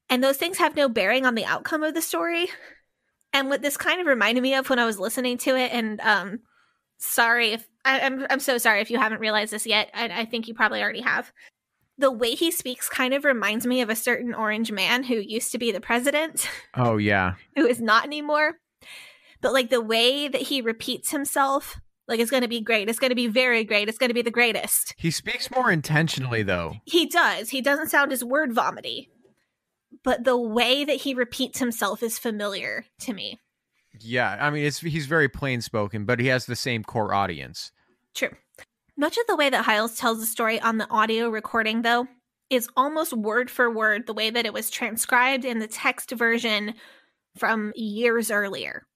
[SPEAKER 4] and those things have no bearing on the outcome of the story. And what this kind of reminded me of when I was listening to it, and sorry if I'm so sorry if you haven't realized this yet. I think you probably already have. The way he speaks kind of reminds me of a certain orange man who used to be the president.
[SPEAKER 3] Oh, yeah.
[SPEAKER 4] Who is not anymore. But like the way that he repeats himself, like it's going to be great. It's going to be very great. It's going to be the greatest.
[SPEAKER 3] He speaks more intentionally, though.
[SPEAKER 4] He does. He doesn't sound as word vomity. But the way that he repeats himself is familiar to me.
[SPEAKER 3] Yeah, I mean, he's very plain spoken, but he has the same core audience.
[SPEAKER 4] True. Much of the way that Hiles tells the story on the audio recording, though, is almost word for word the way that it was transcribed in the text version from years earlier.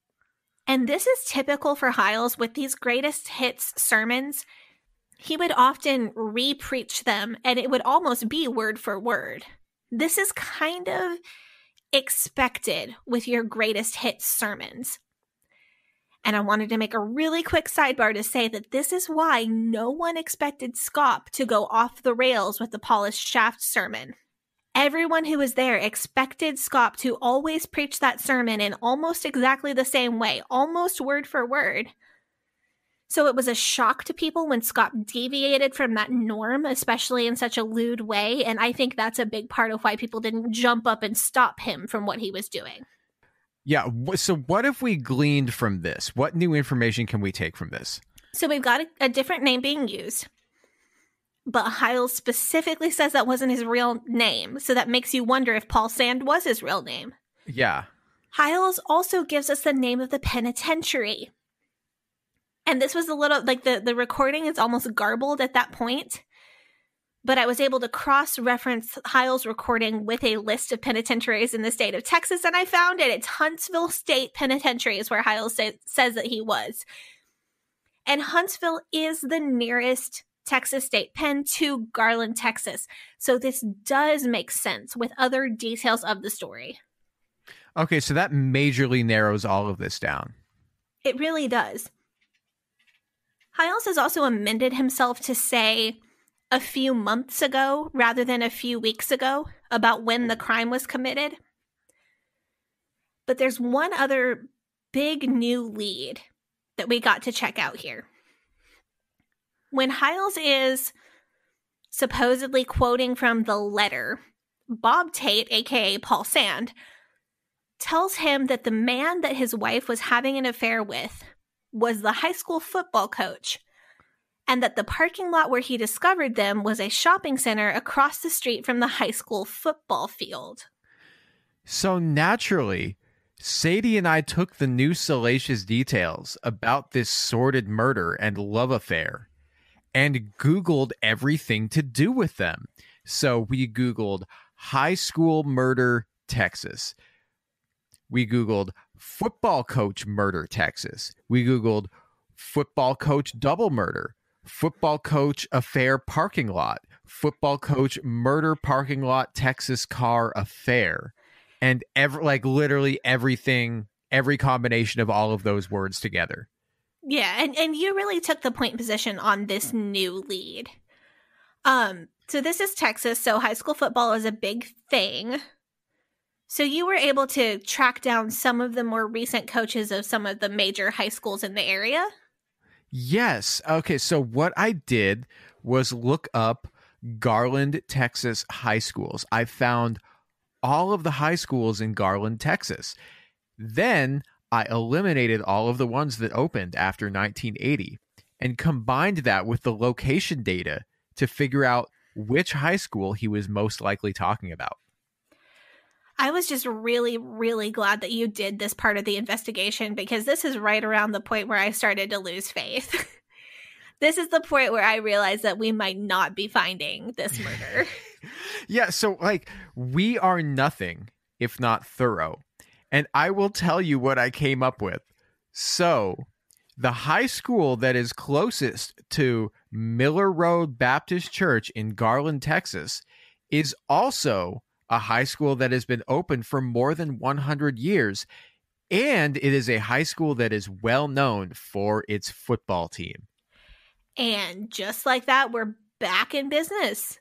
[SPEAKER 4] And this is typical for Hiles with these greatest hits sermons. He would often re-preach them, and it would almost be word for word. This is kind of expected with your greatest hits sermons. And I wanted to make a really quick sidebar to say that this is why no one expected Scop to go off the rails with the Polished Shaft sermon. Everyone who was there expected Scop to always preach that sermon in almost exactly the same way, almost word for word. So it was a shock to people when Scop deviated from that norm, especially in such a lewd way, and I think that's a big part of why people didn't jump up and stop him from what he was doing.
[SPEAKER 3] Yeah, so what if we gleaned from this? What new information can we take from this?
[SPEAKER 4] So we've got a different name being used, but Hiles specifically says that wasn't his real name, so that makes you wonder if Paul Sand was his real name.
[SPEAKER 3] Yeah.
[SPEAKER 4] Hiles also gives us the name of the penitentiary. And this was a little, like, the recording is almost garbled at that point. But I was able to cross-reference Hiles' recording with a list of penitentiaries in the state of Texas, and I found it. It's Huntsville State Penitentiary is where Hiles says that he was. And Huntsville is the nearest Texas state pen to Garland, Texas. So this does make sense with other details of the story.
[SPEAKER 3] Okay, so that majorly narrows all of this down.
[SPEAKER 4] It really does. Hiles has also amended himself to say a few months ago rather than a few weeks ago about when the crime was committed. But there's one other big new lead that we got to check out here. When Hiles is supposedly quoting from the letter, Bob Tate, aka Paul Sand, tells him that the man that his wife was having an affair with was the high school football coach, and that the parking lot where he discovered them was a shopping center across the street from the high school football field.
[SPEAKER 3] So naturally, Sadie and I took the new salacious details about this sordid murder and love affair and Googled everything to do with them. So we Googled high school murder, Texas. We Googled football coach murder, Texas. We Googled football coach double murder, football coach affair parking lot, football coach murder parking lot, Texas car affair. And literally everything, every combination of all of those words together.
[SPEAKER 4] Yeah, and you really took the point position on this new lead. So this is Texas, so high school football is a big thing. So you were able to track down some of the more recent coaches of some of the major high schools in the area?
[SPEAKER 3] Yes. Okay, so what I did was look up Garland, Texas high schools. I found all of the high schools in Garland, Texas. Then I eliminated all of the ones that opened after 1980 and combined that with the location data to figure out which high school he was most likely talking about.
[SPEAKER 4] I was just really, really glad that you did this part of the investigation, because this is right around the point where I started to lose faith. This is the point where I realized that we might not be finding this murder.
[SPEAKER 3] Yeah, so like we are nothing if not thorough. And I will tell you what I came up with. So, the high school that is closest to Miller Road Baptist Church in Garland, Texas, is also a high school that has been open for more than 100 years. And it is a high school that is well known for its football team.
[SPEAKER 4] And just like that, we're back in business.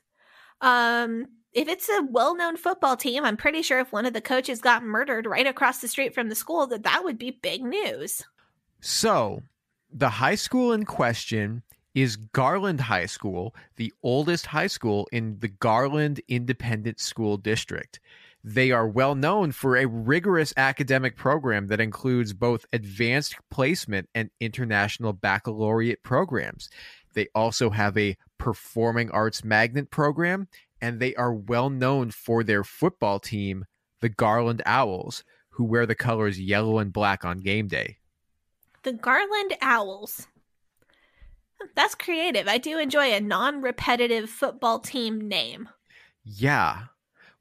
[SPEAKER 4] If it's a well-known football team, I'm pretty sure if one of the coaches got murdered right across the street from the school, that would be big news.
[SPEAKER 3] So, the high school in question is Garland High School, the oldest high school in the Garland Independent School District. They are well known for a rigorous academic program that includes both advanced placement and international baccalaureate programs. They also have a performing arts magnet program, and they are well known for their football team, the Garland Owls, who wear the colors yellow and black on game day.
[SPEAKER 4] The Garland Owls. That's creative. I do enjoy a non-repetitive football team name.
[SPEAKER 3] Yeah.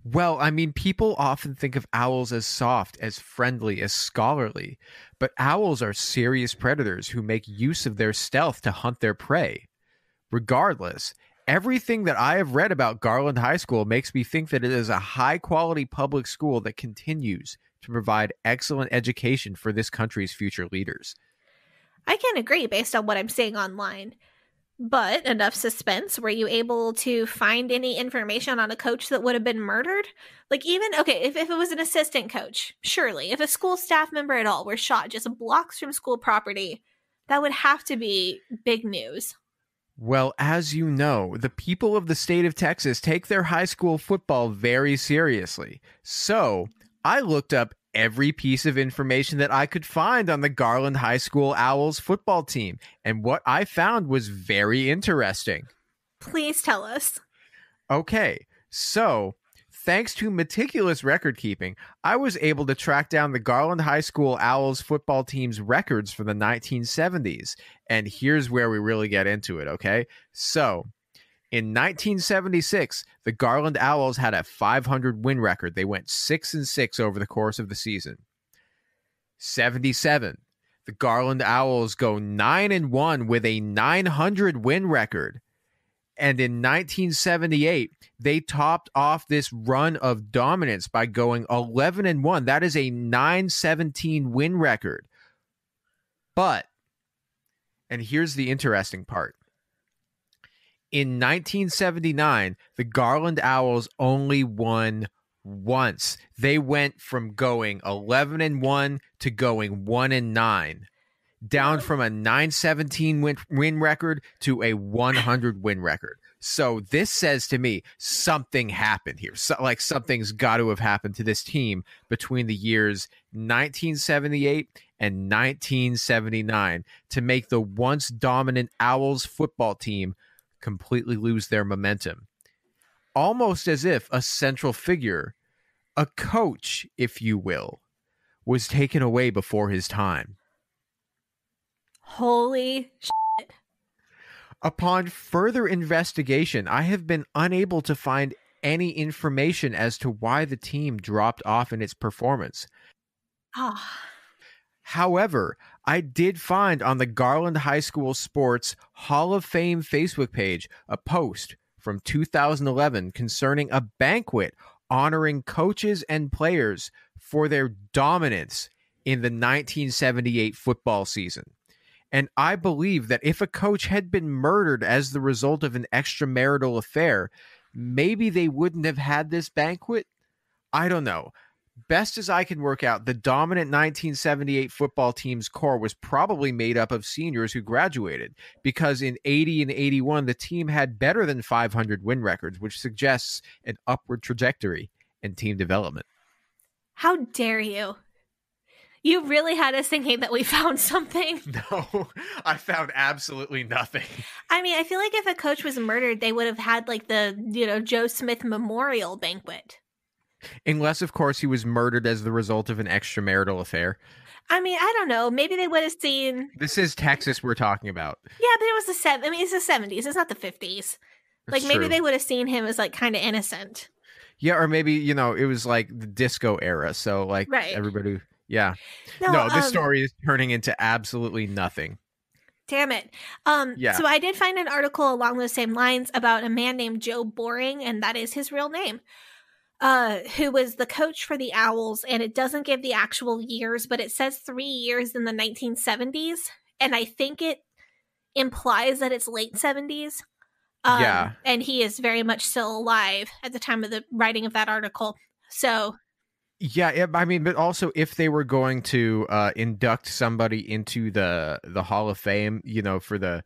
[SPEAKER 3] Well, I mean, people often think of owls as soft, as friendly, as scholarly, but owls are serious predators who make use of their stealth to hunt their prey. Regardless, everything that I have read about Garland High School makes me think that it is a high-quality public school that continues to provide excellent education for this country's future leaders.
[SPEAKER 4] I can agree based on what I'm seeing online. But enough suspense. Were you able to find any information on a coach that would have been murdered? Like even, okay, if it was an assistant coach, surely. If a school staff member at all were shot just blocks from school property, that would have to be big news.
[SPEAKER 3] Well, as you know, the people of the state of Texas take their high school football very seriously. So I looked up every piece of information that I could find on the Garland High School Owls football team, and what I found was very interesting.
[SPEAKER 4] Please tell us.
[SPEAKER 3] Okay, so thanks to meticulous record keeping, I was able to track down the Garland High School Owls football team's records for the 1970s, and here's where we really get into it, okay? So, in 1976, the Garland Owls had a 500 win record. They went 6-6 over the course of the season. 77, the Garland Owls go 9-1 with a 900 win record. And in 1978, they topped off this run of dominance by going 11-1. That is a 917 win record. But, and here's the interesting part. In 1979, the Garland Owls only won once. They went from going 11-1 to going 1-9, down from a 917 win record to a 100 win record. So this says to me something happened here. So, like something's got to have happened to this team between the years 1978 and 1979 to make the once dominant Owls football team completely lose their momentum. Almost as if a central figure, a coach, if you will, was taken away before his time.
[SPEAKER 4] Holy shit.
[SPEAKER 3] Upon further investigation, I have been unable to find any information as to why the team dropped off in its performance. However, I did find on the Garland High School Sports Hall of Fame Facebook page a post from 2011 concerning a banquet honoring coaches and players for their dominance in the 1978 football season. And I believe that if a coach had been murdered as the result of an extramarital affair, maybe they wouldn't have had this banquet. I don't know. best as I can work out, the dominant 1978 football team's core was probably made up of seniors who graduated, because in 80 and 81, the team had better than 500 win records, which suggests an upward trajectory in team development.
[SPEAKER 4] How dare you? You really had us thinking that we found something.
[SPEAKER 3] No, I found absolutely nothing.
[SPEAKER 4] I mean, I feel like if a coach was murdered, they would have had like the, Joe Smith Memorial Banquet.
[SPEAKER 3] Unless, of course, he was murdered as the result of an extramarital affair.
[SPEAKER 4] I mean, I don't know. Maybe they would have seen...
[SPEAKER 3] This is Texas we're talking about.
[SPEAKER 4] Yeah, but it was it's the 70s. It's not the 50s.
[SPEAKER 3] That's
[SPEAKER 4] maybe
[SPEAKER 3] true.
[SPEAKER 4] they would have seen him as like kind of innocent.
[SPEAKER 3] Yeah, or maybe, it was like the disco era. So like everybody... Yeah. No, this story is turning into absolutely nothing.
[SPEAKER 4] Damn it.
[SPEAKER 3] Yeah.
[SPEAKER 4] So I did find an article along those same lines about a man named Joe Boring, and that is his real name, who was the coach for the Owls, and it doesn't give the actual years, but it says 3 years in the 1970s, and I think it implies that it's late 70s.
[SPEAKER 3] Yeah.
[SPEAKER 4] And he is very much still alive at the time of the writing of that article. So...
[SPEAKER 3] Yeah, I mean, but also if they were going to induct somebody into the Hall of Fame, for the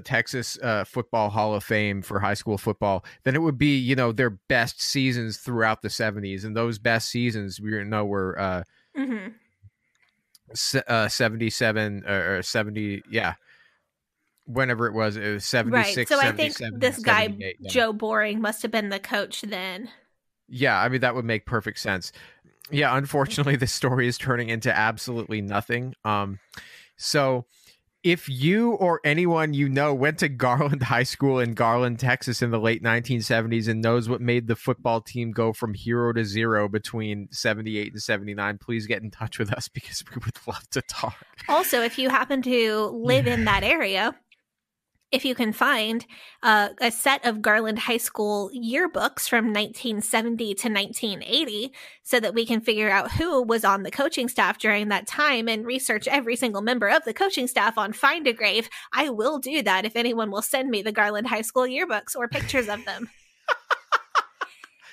[SPEAKER 3] Texas Football Hall of Fame for high school football, then it would be, their best seasons throughout the 70s. And those best seasons, were 77 or 70, yeah. Whenever it was 76,
[SPEAKER 4] right. So I think this guy, Joe Boring, must have been the coach then.
[SPEAKER 3] Yeah, I mean, that would make perfect sense. Yeah, unfortunately, this story is turning into absolutely nothing. So if you or anyone went to Garland High School in Garland, Texas in the late 1970s and knows what made the football team go from hero to zero between 78 and 79, please get in touch with us because we would love to talk. Also,
[SPEAKER 4] if you happen to live in that area, if you can find a set of Garland High School yearbooks from 1970 to 1980 so that we can figure out who was on the coaching staff during that time and research every single member of the coaching staff on Find a Grave, I will do that if anyone will send me the Garland High School yearbooks or pictures of them.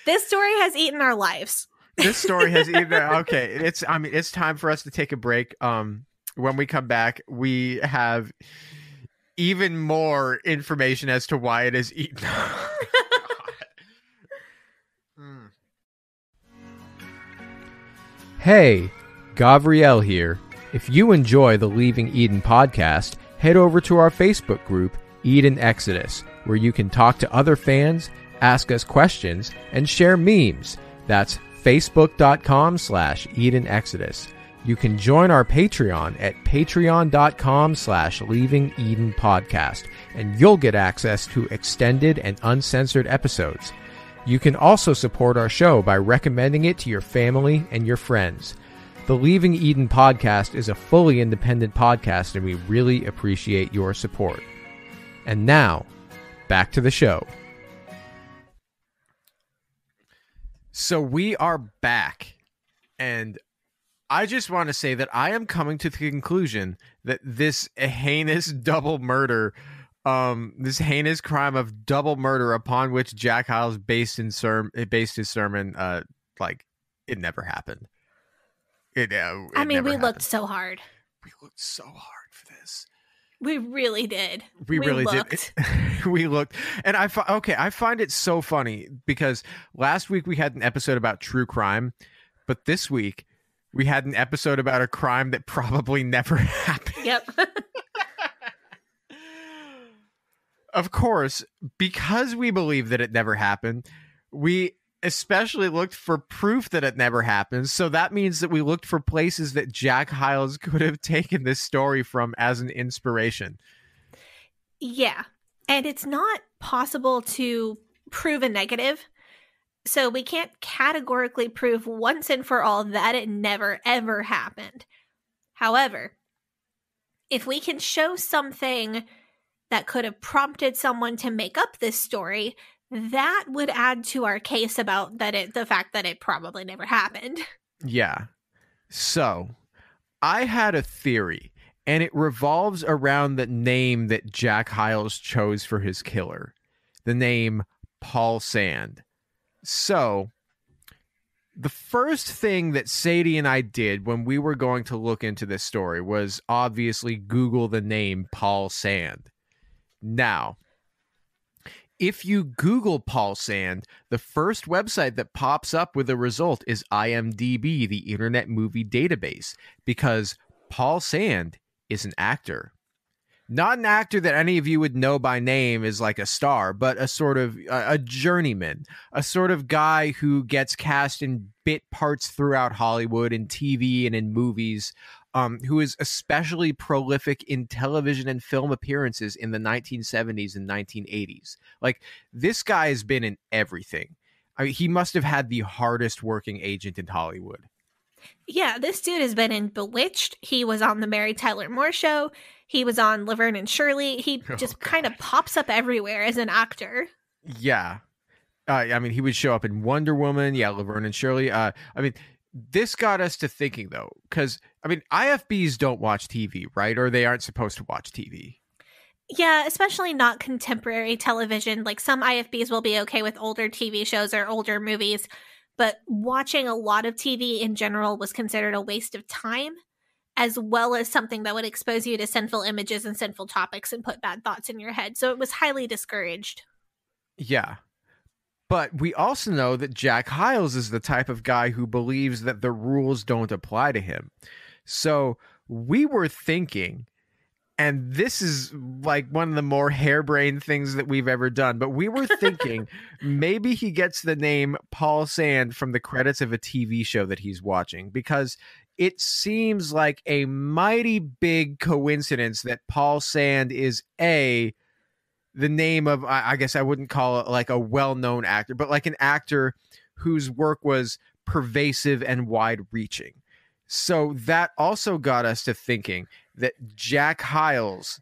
[SPEAKER 4] This story has eaten our lives.
[SPEAKER 3] This story has eaten okay. It's time for us to take a break. When we come back, we have even more information as to why it is eaten. Hey, Gavriel here. If you enjoy the Leaving Eden podcast, head over to our Facebook group, Eden Exodus, where you can talk to other fans, ask us questions, and share memes. That's facebook.com/Eden Exodus. You can join our Patreon at patreon.com/Leaving Eden Podcast, and you'll get access to extended and uncensored episodes. You can also support our show by recommending it to your family and your friends. The Leaving Eden Podcast is a fully independent podcast, and we really appreciate your support. And now, back to the show. So we are back, and I just want to say that I am coming to the conclusion that this heinous double murder, this heinous crime of double murder upon which Jack Hyles based his sermon, it never happened. We
[SPEAKER 4] looked so hard.
[SPEAKER 3] We looked so hard for this.
[SPEAKER 4] We really did.
[SPEAKER 3] We really did. We looked. And I find it so funny because last week we had an episode about true crime, but this week we had an episode about a crime that probably never happened.
[SPEAKER 4] Yep.
[SPEAKER 3] Of course, because we believe that it never happened, we especially looked for proof that it never happened. So that means that we looked for places that Jack Hyles could have taken this story from as an inspiration.
[SPEAKER 4] Yeah. And it's not possible to prove a negative. So we can't categorically prove once and for all that it never, ever happened. However, if we can show something that could have prompted someone to make up this story, that would add to our case about the fact that it probably never happened.
[SPEAKER 3] Yeah. So I had a theory, and it revolves around the name that Jack Hyles chose for his killer, the name Paul Sand. So The first thing that Sadie and I did when we were going to look into this story was obviously Google the name Paul Sand. Now, if you Google Paul Sand, the first website that pops up with a result is IMDb, the Internet Movie Database, because Paul Sand is an actor. Not an actor that any of you would know by name as like a star, but a sort of a journeyman, a sort of guy who gets cast in bit parts throughout Hollywood, in TV and in movies, who is especially prolific in television and film appearances in the 1970s and 1980s. Like, this guy has been in everything. I mean, he must have had the hardest working agent in Hollywood.
[SPEAKER 4] Yeah, this dude has been in Bewitched. He was on the Mary Tyler Moore Show. He was on Laverne and Shirley. He just kind of pops up everywhere as an actor.
[SPEAKER 3] Yeah. I mean, he would show up in Wonder Woman. Yeah, Laverne and Shirley. I mean, this got us to thinking, though, because, I mean, IFBs don't watch TV, right? Or they aren't supposed to watch TV.
[SPEAKER 4] Yeah, especially not contemporary television. Like, some IFBs will be okay with older TV shows or older movies, but watching a lot of TV in general was considered a waste of time, as well as something that would expose you to sinful images and sinful topics and put bad thoughts in your head. So it was highly discouraged.
[SPEAKER 3] Yeah. But we also know that Jack Hyles is the type of guy who believes that the rules don't apply to him. So we were thinking, and this is like one of the more harebrained things that we've ever done, but we were thinking maybe he gets the name Paul Sand from the credits of a TV show that he's watching, because it seems like a mighty big coincidence that Paul Sand is the name of, I guess I wouldn't call it like a well-known actor, but like an actor whose work was pervasive and wide-reaching. So that also got us to thinking that Jack Hyles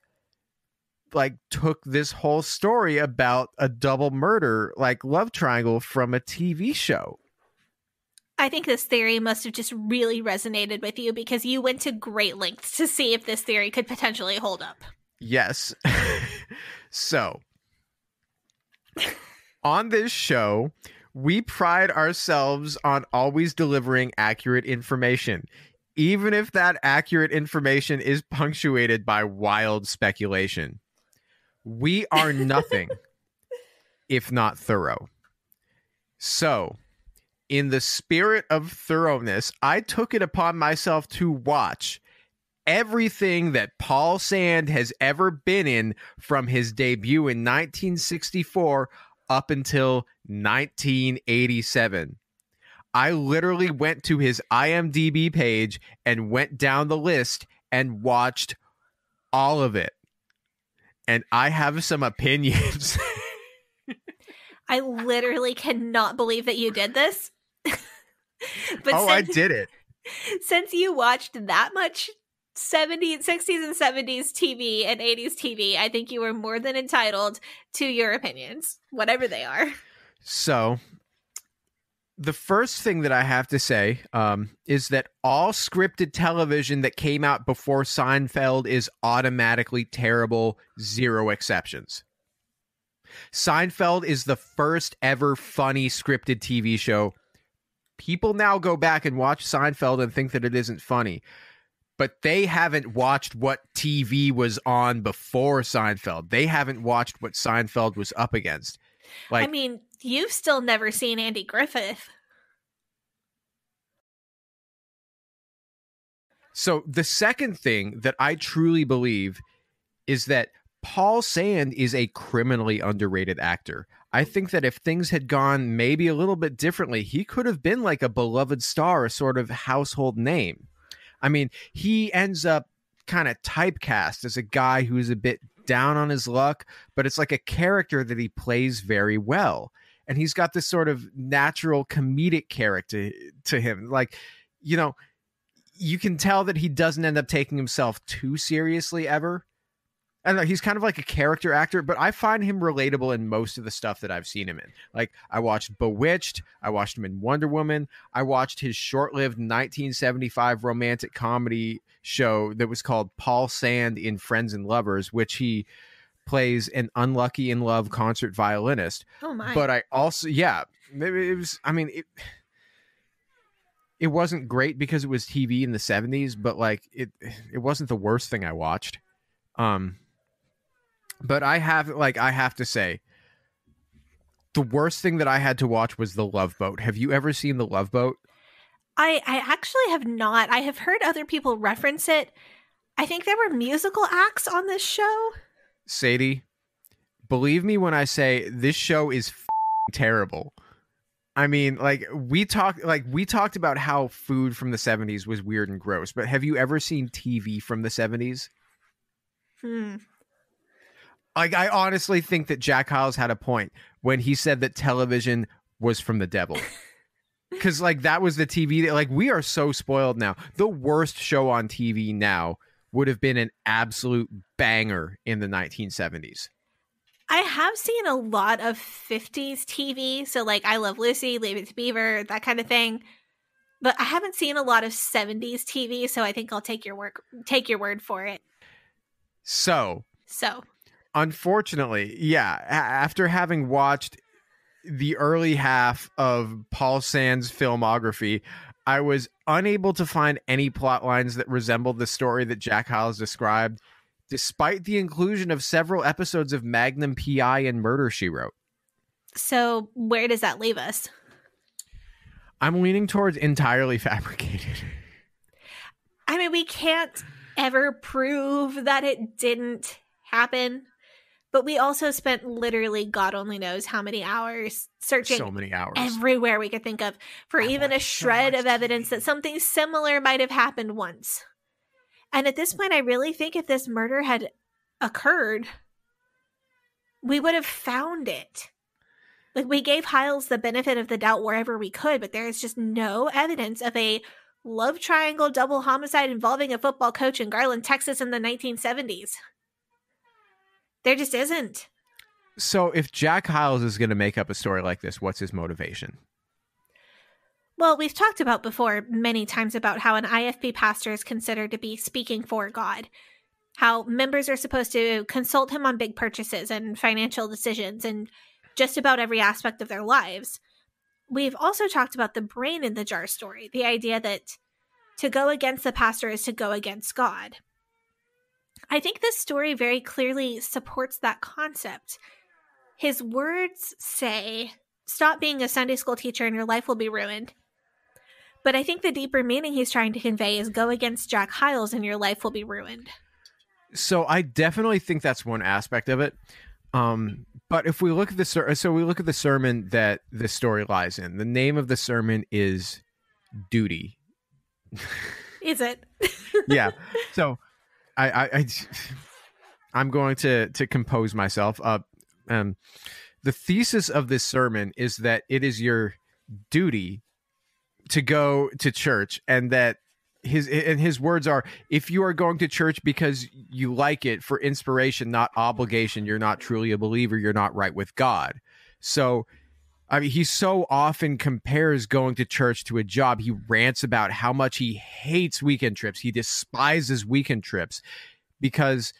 [SPEAKER 3] like took this whole story about a double murder, like love triangle, from a TV show.
[SPEAKER 4] I think this theory must have just really resonated with you because you went to great lengths to see if this theory could potentially hold up.
[SPEAKER 3] Yes. So, on this show, we pride ourselves on always delivering accurate information, even if that accurate information is punctuated by wild speculation. We are nothing if not thorough. So, in the spirit of thoroughness, I took it upon myself to watch everything that Paul Sand has ever been in from his debut in 1964 up until 1987. I literally went to his IMDb page and went down the list and watched all of it. And I have some opinions.
[SPEAKER 4] I literally cannot believe that you did this. But
[SPEAKER 3] I did it.
[SPEAKER 4] Since you watched that much 60s and 70s TV and 80s TV, I think you were more than entitled to your opinions, whatever they are.
[SPEAKER 3] So, the first thing that I have to say is that all scripted television that came out before Seinfeld is automatically terrible, zero exceptions. Seinfeld is the first ever funny scripted TV show. People now go back and watch Seinfeld and think that it isn't funny, but they haven't watched what TV was on before Seinfeld. They haven't watched what Seinfeld was up against. Like,
[SPEAKER 4] I mean, you've still never seen Andy Griffith.
[SPEAKER 3] So the second thing that I truly believe is that Paul Sand is a criminally underrated actor. I think that if things had gone maybe a little bit differently, he could have been like a beloved star, a sort of household name. I mean, he ends up kind of typecast as a guy who's a bit down on his luck, but it's like a character that he plays very well. And he's got this sort of natural comedic character to him. Like, you know, you can tell that he doesn't end up taking himself too seriously ever. I don't know, he's kind of like a character actor, but I find him relatable in most of the stuff that I've seen him in. Like, I watched Bewitched, I watched him in Wonder Woman, I watched his short-lived 1975 romantic comedy show that was called Paul Sand in Friends and Lovers, which he plays an unlucky in love concert violinist.
[SPEAKER 4] Oh my.
[SPEAKER 3] But I also, yeah, maybe it was, I mean, it wasn't great because it was TV in the 70s, but like it wasn't the worst thing I watched. But I have to say, the worst thing that I had to watch was The Love Boat. Have you ever seen The Love Boat?
[SPEAKER 4] I actually have not. I have heard other people reference it. I think there were musical acts on this show.
[SPEAKER 3] Sadie, believe me when I say this show is terrible. I mean, like we talked about how food from the 70s was weird and gross, but have you ever seen TV from the 70s? Like, I honestly think that Jack Hyles had a point when he said that television was from the devil. Because, like, that was the TV that, like, we are so spoiled now. The worst show on TV now would have been an absolute banger in the 1970s.
[SPEAKER 4] I have seen a lot of 50s TV, so like I Love Lucy, Leave It to Beaver, that kind of thing. But I haven't seen a lot of 70s TV, so I think I'll take your word for it.
[SPEAKER 3] So, unfortunately, yeah, after having watched the early half of Paul Sand's filmography, I was unable to find any plot lines that resembled the story that Jack Hyles described, despite the inclusion of several episodes of Magnum P.I. and Murder, She Wrote.
[SPEAKER 4] So where does that leave us?
[SPEAKER 3] I'm leaning towards entirely fabricated.
[SPEAKER 4] I mean, we can't ever prove that it didn't happen, but we also spent literally God only knows how many hours searching
[SPEAKER 3] So many hours.
[SPEAKER 4] everywhere we could think of for even a shred of evidence that something similar might have happened once. And at this point, I really think if this murder had occurred, we would have found it. Like, we gave Hyles the benefit of the doubt wherever we could, but there is just no evidence of a love triangle double homicide involving a football coach in Garland, Texas in the 1970s. There just isn't.
[SPEAKER 3] So if Jack Hyles is going to make up a story like this, what's his motivation?
[SPEAKER 4] Well, we've talked about before many times about how an IFB pastor is considered to be speaking for God, how members are supposed to consult him on big purchases and financial decisions and just about every aspect of their lives. We've also talked about the brain in the jar story, the idea that to go against the pastor is to go against God. I think this story very clearly supports that concept. His words say, "Stop being a Sunday school teacher and your life will be ruined." But I think the deeper meaning he's trying to convey is go against Jack Hyles and your life will be ruined.
[SPEAKER 3] So I definitely think that's one aspect of it. But if we look at the sermon that this story lies in, the name of the sermon is Doody.
[SPEAKER 4] Is it?
[SPEAKER 3] Yeah. So I'm going to compose myself. The thesis of this sermon is that it is your duty to go to church, and that his words are, if you are going to church because you like it for inspiration, not obligation, you're not truly a believer, you're not right with God. So, I mean, he so often compares going to church to a job. He rants about how much he hates weekend trips. He despises weekend trips because,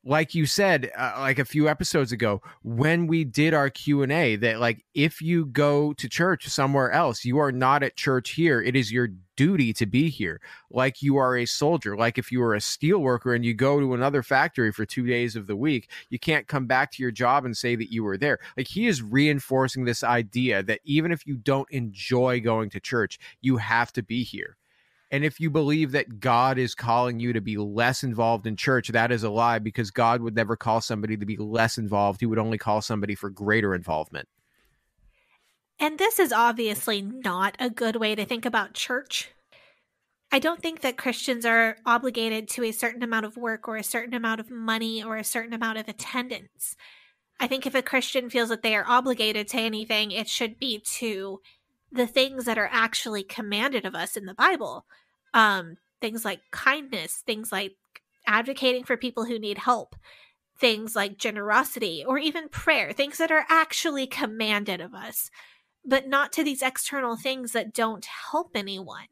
[SPEAKER 3] like you said, like a few episodes ago, when we did our Q&A, that like, if you go to church somewhere else, you are not at church here. It is your duty to be here. Like you are a soldier, like if you are a steel worker and you go to another factory for 2 days of the week, you can't come back to your job and say that you were there. Like, he is reinforcing this idea that even if you don't enjoy going to church, you have to be here. And if you believe that God is calling you to be less involved in church, that is a lie, because God would never call somebody to be less involved. He would only call somebody for greater involvement.
[SPEAKER 4] And this is obviously not a good way to think about church. I don't think that Christians are obligated to a certain amount of work or a certain amount of money or a certain amount of attendance. I think if a Christian feels that they are obligated to anything, it should be to the things that are actually commanded of us in the Bible. Things like kindness, things like advocating for people who need help, things like generosity, or even prayer, things that are actually commanded of us, but not to these external things that don't help anyone.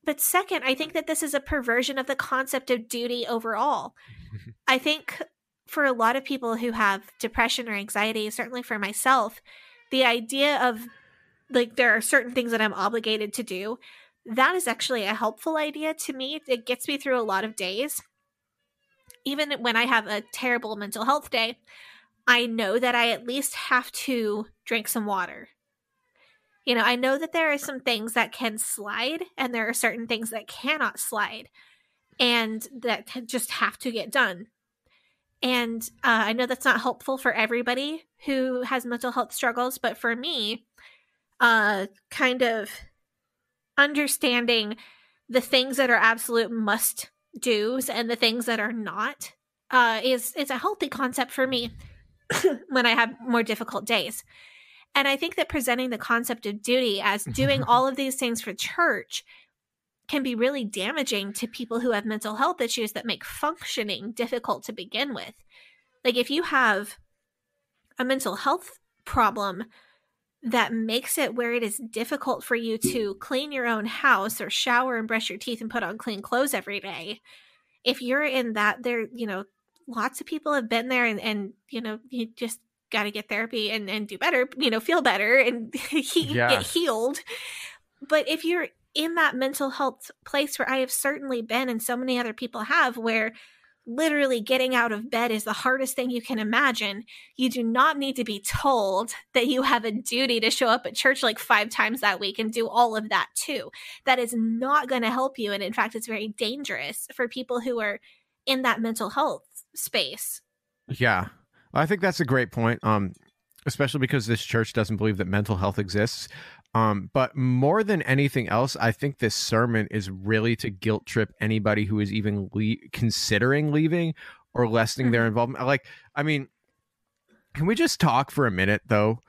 [SPEAKER 4] But second, I think that this is a perversion of the concept of duty overall. I think for a lot of people who have depression or anxiety, certainly for myself, the idea of like there are certain things that I'm obligated to do. That is actually a helpful idea to me. It gets me through a lot of days. Even when I have a terrible mental health day, I know that I at least have to drink some water. You know, I know that there are some things that can slide and there are certain things that cannot slide and that just have to get done. And I know that's not helpful for everybody who has mental health struggles, but for me, kind of understanding the things that are absolute must do's and the things that are not is a healthy concept for me when I have more difficult days. And I think that presenting the concept of duty as doing all of these things for church can be really damaging to people who have mental health issues that make functioning difficult to begin with. Like if you have a mental health problem that makes it where it is difficult for you to clean your own house or shower and brush your teeth and put on clean clothes every day, if you're in that, there, you know, lots of people have been there and you know, you just got to get therapy and do better, you know, feel better and get healed. But if you're in that mental health place where I have certainly been and so many other people have, where literally getting out of bed is the hardest thing you can imagine, you do not need to be told that you have a duty to show up at church like 5 times that week and do all of that too. That is not going to help you. And in fact, it's very dangerous for people who are in that mental health space.
[SPEAKER 3] Yeah. I think that's a great point, especially because this church doesn't believe that mental health exists. But more than anything else, I think this sermon is really to guilt trip anybody who is even considering leaving or lessening their involvement. Like, I mean, can we just talk for a minute, though,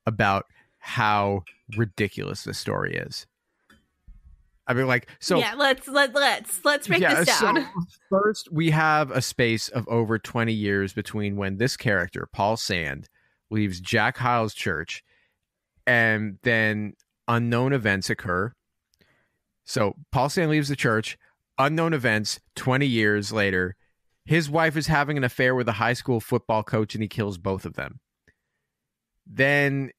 [SPEAKER 3] about how ridiculous this story is? I mean, like, so
[SPEAKER 4] yeah, let's break this down.
[SPEAKER 3] So first, we have a space of over 20 years between when this character, Paul Sand, leaves Jack Hyles' church, and then unknown events occur. So Paul Sand leaves the church, unknown events, 20 years later, his wife is having an affair with a high school football coach, and he kills both of them. Then,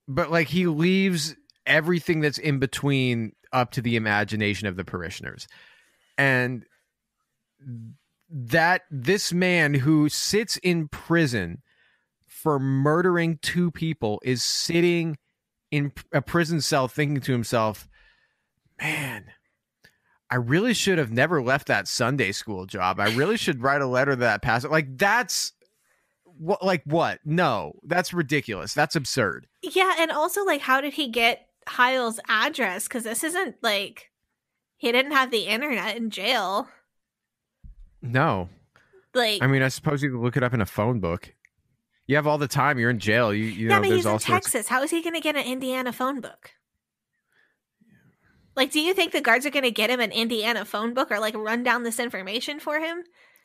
[SPEAKER 3] but like he leaves everything that's in between up to the imagination of the parishioners. And that this man who sits in prison for murdering 2 people is sitting in a prison cell thinking to himself, man, I really should have never left that Sunday school job. I really should write a letter to that pastor. Like, that's what, like, what? No, that's ridiculous. That's absurd.
[SPEAKER 4] Yeah. And also, like, how did he get Hyles' address? Because this isn't like he didn't have the internet in jail.
[SPEAKER 3] No.
[SPEAKER 4] Like,
[SPEAKER 3] I mean, I suppose you could look it up in a phone book. You have all the time. You're in jail. You know,
[SPEAKER 4] but
[SPEAKER 3] there's
[SPEAKER 4] he's in
[SPEAKER 3] all sorts.
[SPEAKER 4] Texas. How is he going to get an Indiana phone book? Like, do you think the guards are going to get him an Indiana phone book or like run down this information for him?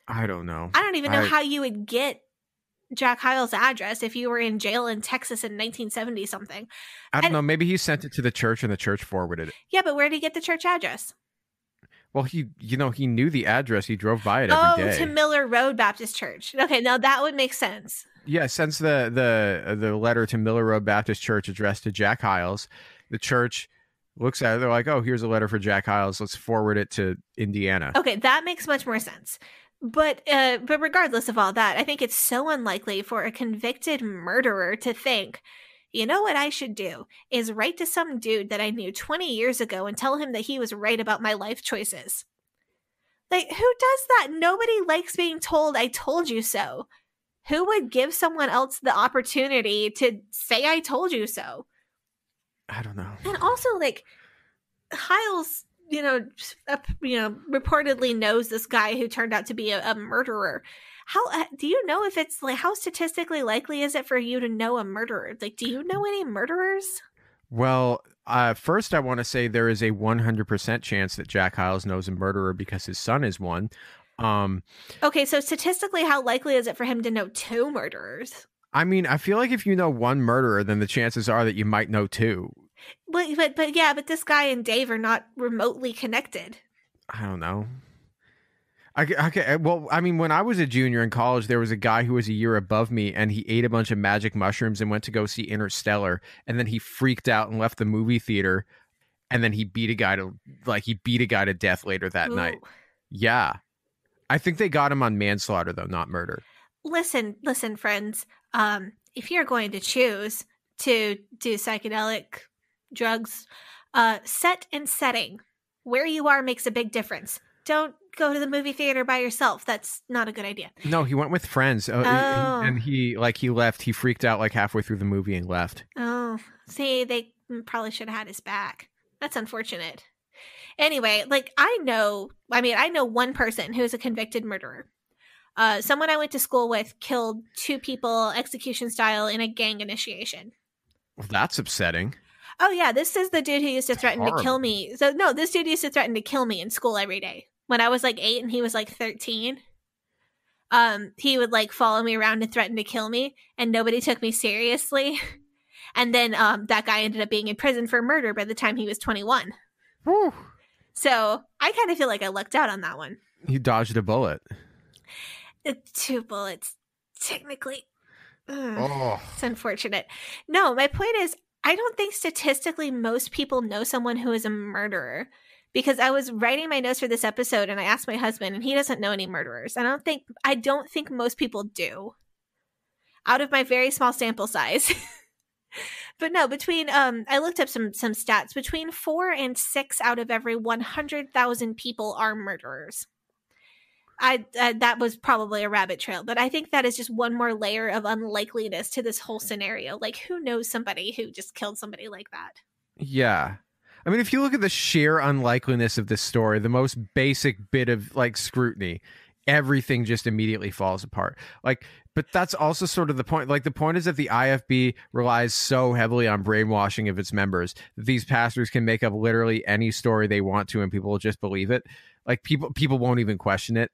[SPEAKER 3] I don't know.
[SPEAKER 4] I don't even know how you would get Jack Hyles' address if you were in jail in Texas in 1970 something.
[SPEAKER 3] I don't know. Maybe he sent it to the church and the church forwarded it.
[SPEAKER 4] Yeah, but where did he get the church address?
[SPEAKER 3] Well, he knew the address. He drove by it every day.
[SPEAKER 4] Oh, to Miller Road Baptist Church. Okay, now that would make sense.
[SPEAKER 3] Yeah, sends the letter to Miller Road Baptist Church addressed to Jack Hyles. The church looks at it. They're like, oh, here's a letter for Jack Hyles. Let's forward it to Indiana.
[SPEAKER 4] Okay, that makes much more sense. But regardless of all that, I think it's so unlikely for a convicted murderer to think, you know what I should do is write to some dude that I knew 20 years ago and tell him that he was right about my life choices. Like, who does that? Nobody likes being told, I told you so. Who would give someone else the opportunity to say, I told you so?
[SPEAKER 3] I don't know.
[SPEAKER 4] And also, like, Hyles, reportedly knows this guy who turned out to be a murderer. How do you know if it's like, how statistically likely is it for you to know a murderer? Like, do you know any murderers?
[SPEAKER 3] Well, first I want to say there is a 100% chance that Jack Hyles knows a murderer because his son is one.
[SPEAKER 4] Okay, so statistically, how likely is it for him to know 2 murderers?
[SPEAKER 3] I mean, I feel like if you know one murderer, then the chances are that you might know 2.
[SPEAKER 4] But this guy and Dave are not remotely connected.
[SPEAKER 3] I don't know. Okay. Well, I mean, when I was a junior in college, there was a guy who was a year above me, and he ate a bunch of magic mushrooms and went to go see Interstellar, and then he freaked out and left the movie theater, and then he beat a guy to death later that night. Yeah, I think they got him on manslaughter though, not murder.
[SPEAKER 4] Listen, friends. If you're going to choose to do psychedelic drugs, set and setting, where you are makes a big difference. Don't go to the movie theater by yourself. That's not a good idea.
[SPEAKER 3] No, he went with friends. And he left. He freaked out like halfway through the movie and left.
[SPEAKER 4] Oh, see, they probably should have had his back. That's unfortunate. Anyway, like I know one person who is a convicted murderer. Someone I went to school with killed 2 people execution style in a gang initiation.
[SPEAKER 3] Well, that's upsetting.
[SPEAKER 4] Oh yeah, this is the dude who used to threaten to kill me. So no, this dude used to threaten to kill me in school every day. When I was like 8 and he was like 13. He would like follow me around and threaten to kill me, and nobody took me seriously. And then that guy ended up being in prison for murder by the time he was 21.
[SPEAKER 3] Whew.
[SPEAKER 4] So I kind of feel like I lucked out on that one.
[SPEAKER 3] You dodged a bullet.
[SPEAKER 4] 2 bullets, technically.
[SPEAKER 3] Oh.
[SPEAKER 4] It's unfortunate. No, my point is, I don't think statistically most people know someone who is a murderer, because I was writing my notes for this episode and I asked my husband and he doesn't know any murderers. I don't think most people do, out of my very small sample size. But no, between I looked up some stats. Between 4 and 6 out of every 100,000 people are murderers. That was probably a rabbit trail, but I think that is just one more layer of unlikeliness to this whole scenario. Like, who knows somebody who just killed somebody like that?
[SPEAKER 3] Yeah. I mean, if you look at the sheer unlikeliness of this story, the most basic bit of like scrutiny, everything just immediately falls apart. Like, but that's also sort of the point. Like, the point is that the IFB relies so heavily on brainwashing of its members that these pastors can make up literally any story they want to, and people will just believe it. Like, people won't even question it.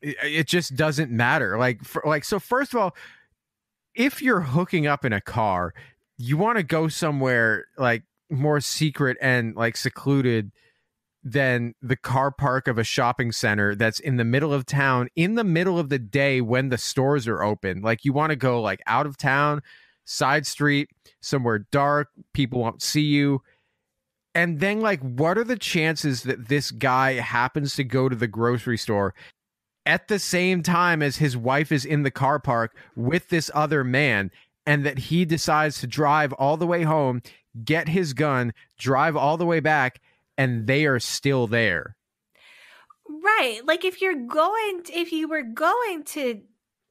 [SPEAKER 3] It just doesn't matter. So first of all, if you're hooking up in a car, you want to go somewhere like more secret and like secluded than the car park of a shopping center that's in the middle of town in the middle of the day when the stores are open. Like, you want to go like out of town, side street, somewhere dark, people won't see you. And then, like, what are the chances that this guy happens to go to the grocery store at the same time as his wife is in the car park with this other man, and that he decides to drive all the way home, get his gun, drive all the way back, and they are still there?
[SPEAKER 4] Right. Like, if you were going to,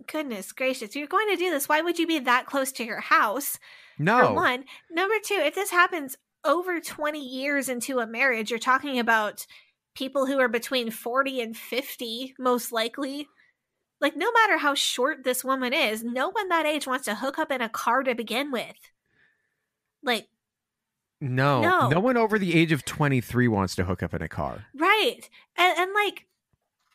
[SPEAKER 4] goodness gracious, you're going to do this, why would you be that close to your house?
[SPEAKER 3] No.
[SPEAKER 4] For one. Number 2, if this happens over 20 years into a marriage, you're talking about people who are between 40 and 50, most likely. Like, no matter how short this woman is, no one that age wants to hook up in a car to begin with. Like,
[SPEAKER 3] no one over the age of 23 wants to hook up in a car.
[SPEAKER 4] Right. And like,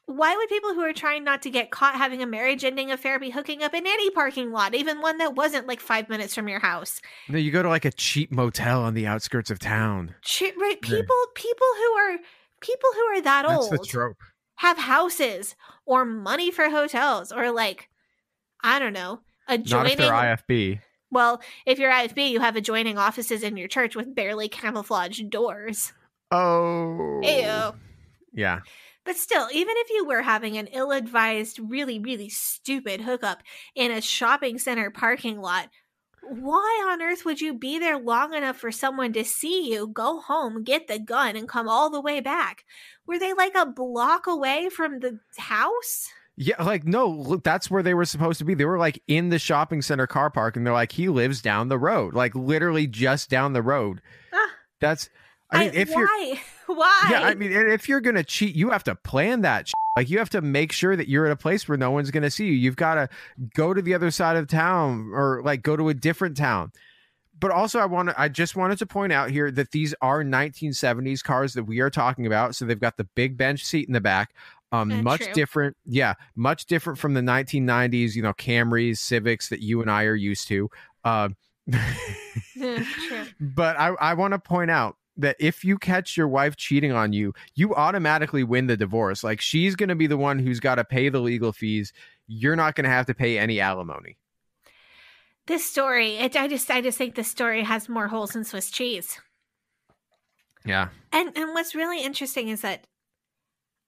[SPEAKER 4] why would people who are trying not to get caught having a marriage-ending affair be hooking up in any parking lot, even one that wasn't like 5 minutes from your house?
[SPEAKER 3] No, you go to like a cheap motel on the outskirts of town.
[SPEAKER 4] Right. People who are that old.
[SPEAKER 3] That's the trope.
[SPEAKER 4] Have houses or money for hotels, or like, I don't know, adjoining.
[SPEAKER 3] Not if they're IFB.
[SPEAKER 4] Well, if you're IFB, you have adjoining offices in your church with barely camouflaged doors.
[SPEAKER 3] Oh.
[SPEAKER 4] Ew.
[SPEAKER 3] Yeah.
[SPEAKER 4] But still, even if you were having an ill-advised, really, really stupid hookup in a shopping center parking lot, why on earth would you be there long enough for someone to see you, go home, get the gun, and come all the way back? Were they like a block away from the house?
[SPEAKER 3] Yeah, like, no, look, that's where they were supposed to be. They were like in the shopping center car park, and they're like, he lives down the road, like literally just down the road. That's, I mean,
[SPEAKER 4] why?
[SPEAKER 3] Yeah, I mean, if you're going to cheat, you have to plan that. Like, you have to make sure that you're at a place where no one's going to see you. You've got to go to the other side of town, or like go to a different town. But also, I just wanted to point out here that these are 1970s cars that we are talking about. So they've got the big bench seat in the back. Much
[SPEAKER 4] true.
[SPEAKER 3] different. Yeah, much different from the 1990s, Camrys, Civics that you and I are used to.
[SPEAKER 4] True.
[SPEAKER 3] But I want to point out that if you catch your wife cheating on you, you automatically win the divorce. Like, she's going to be the one who's got to pay the legal fees. You're not going to have to pay any alimony.
[SPEAKER 4] This story, I just think this story has more holes than Swiss cheese.
[SPEAKER 3] Yeah.
[SPEAKER 4] And what's really interesting is that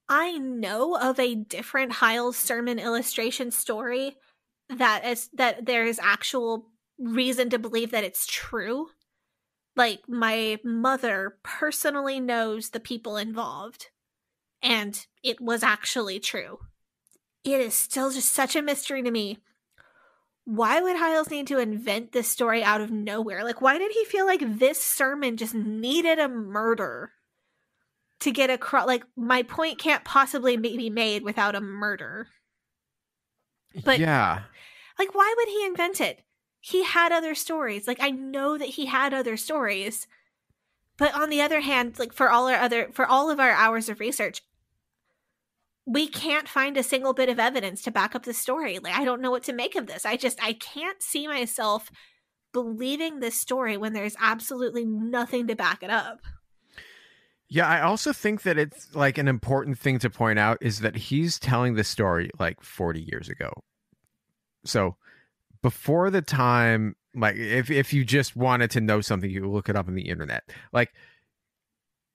[SPEAKER 4] I know of a different Hyles sermon illustration story that there is actual reason to believe that it's true. Like, my mother personally knows the people involved, and it was actually true. It is still just such a mystery to me. Why would Hyles need to invent this story out of nowhere? Like, why did he feel like this sermon just needed a murder to get across? Like, my point can't possibly be made without a murder. But
[SPEAKER 3] yeah,
[SPEAKER 4] like, why would he invent it? He had other stories. Like, I know that he had other stories. But on the other hand, like, for all of our hours of research, we can't find a single bit of evidence to back up the story. Like, I don't know what to make of this. I can't see myself believing this story when there's absolutely nothing to back it up.
[SPEAKER 3] Yeah, I also think that it's like an important thing to point out is that he's telling the story like 40 years ago. So before the time, like, if you just wanted to know something, you look it up on the internet. Like,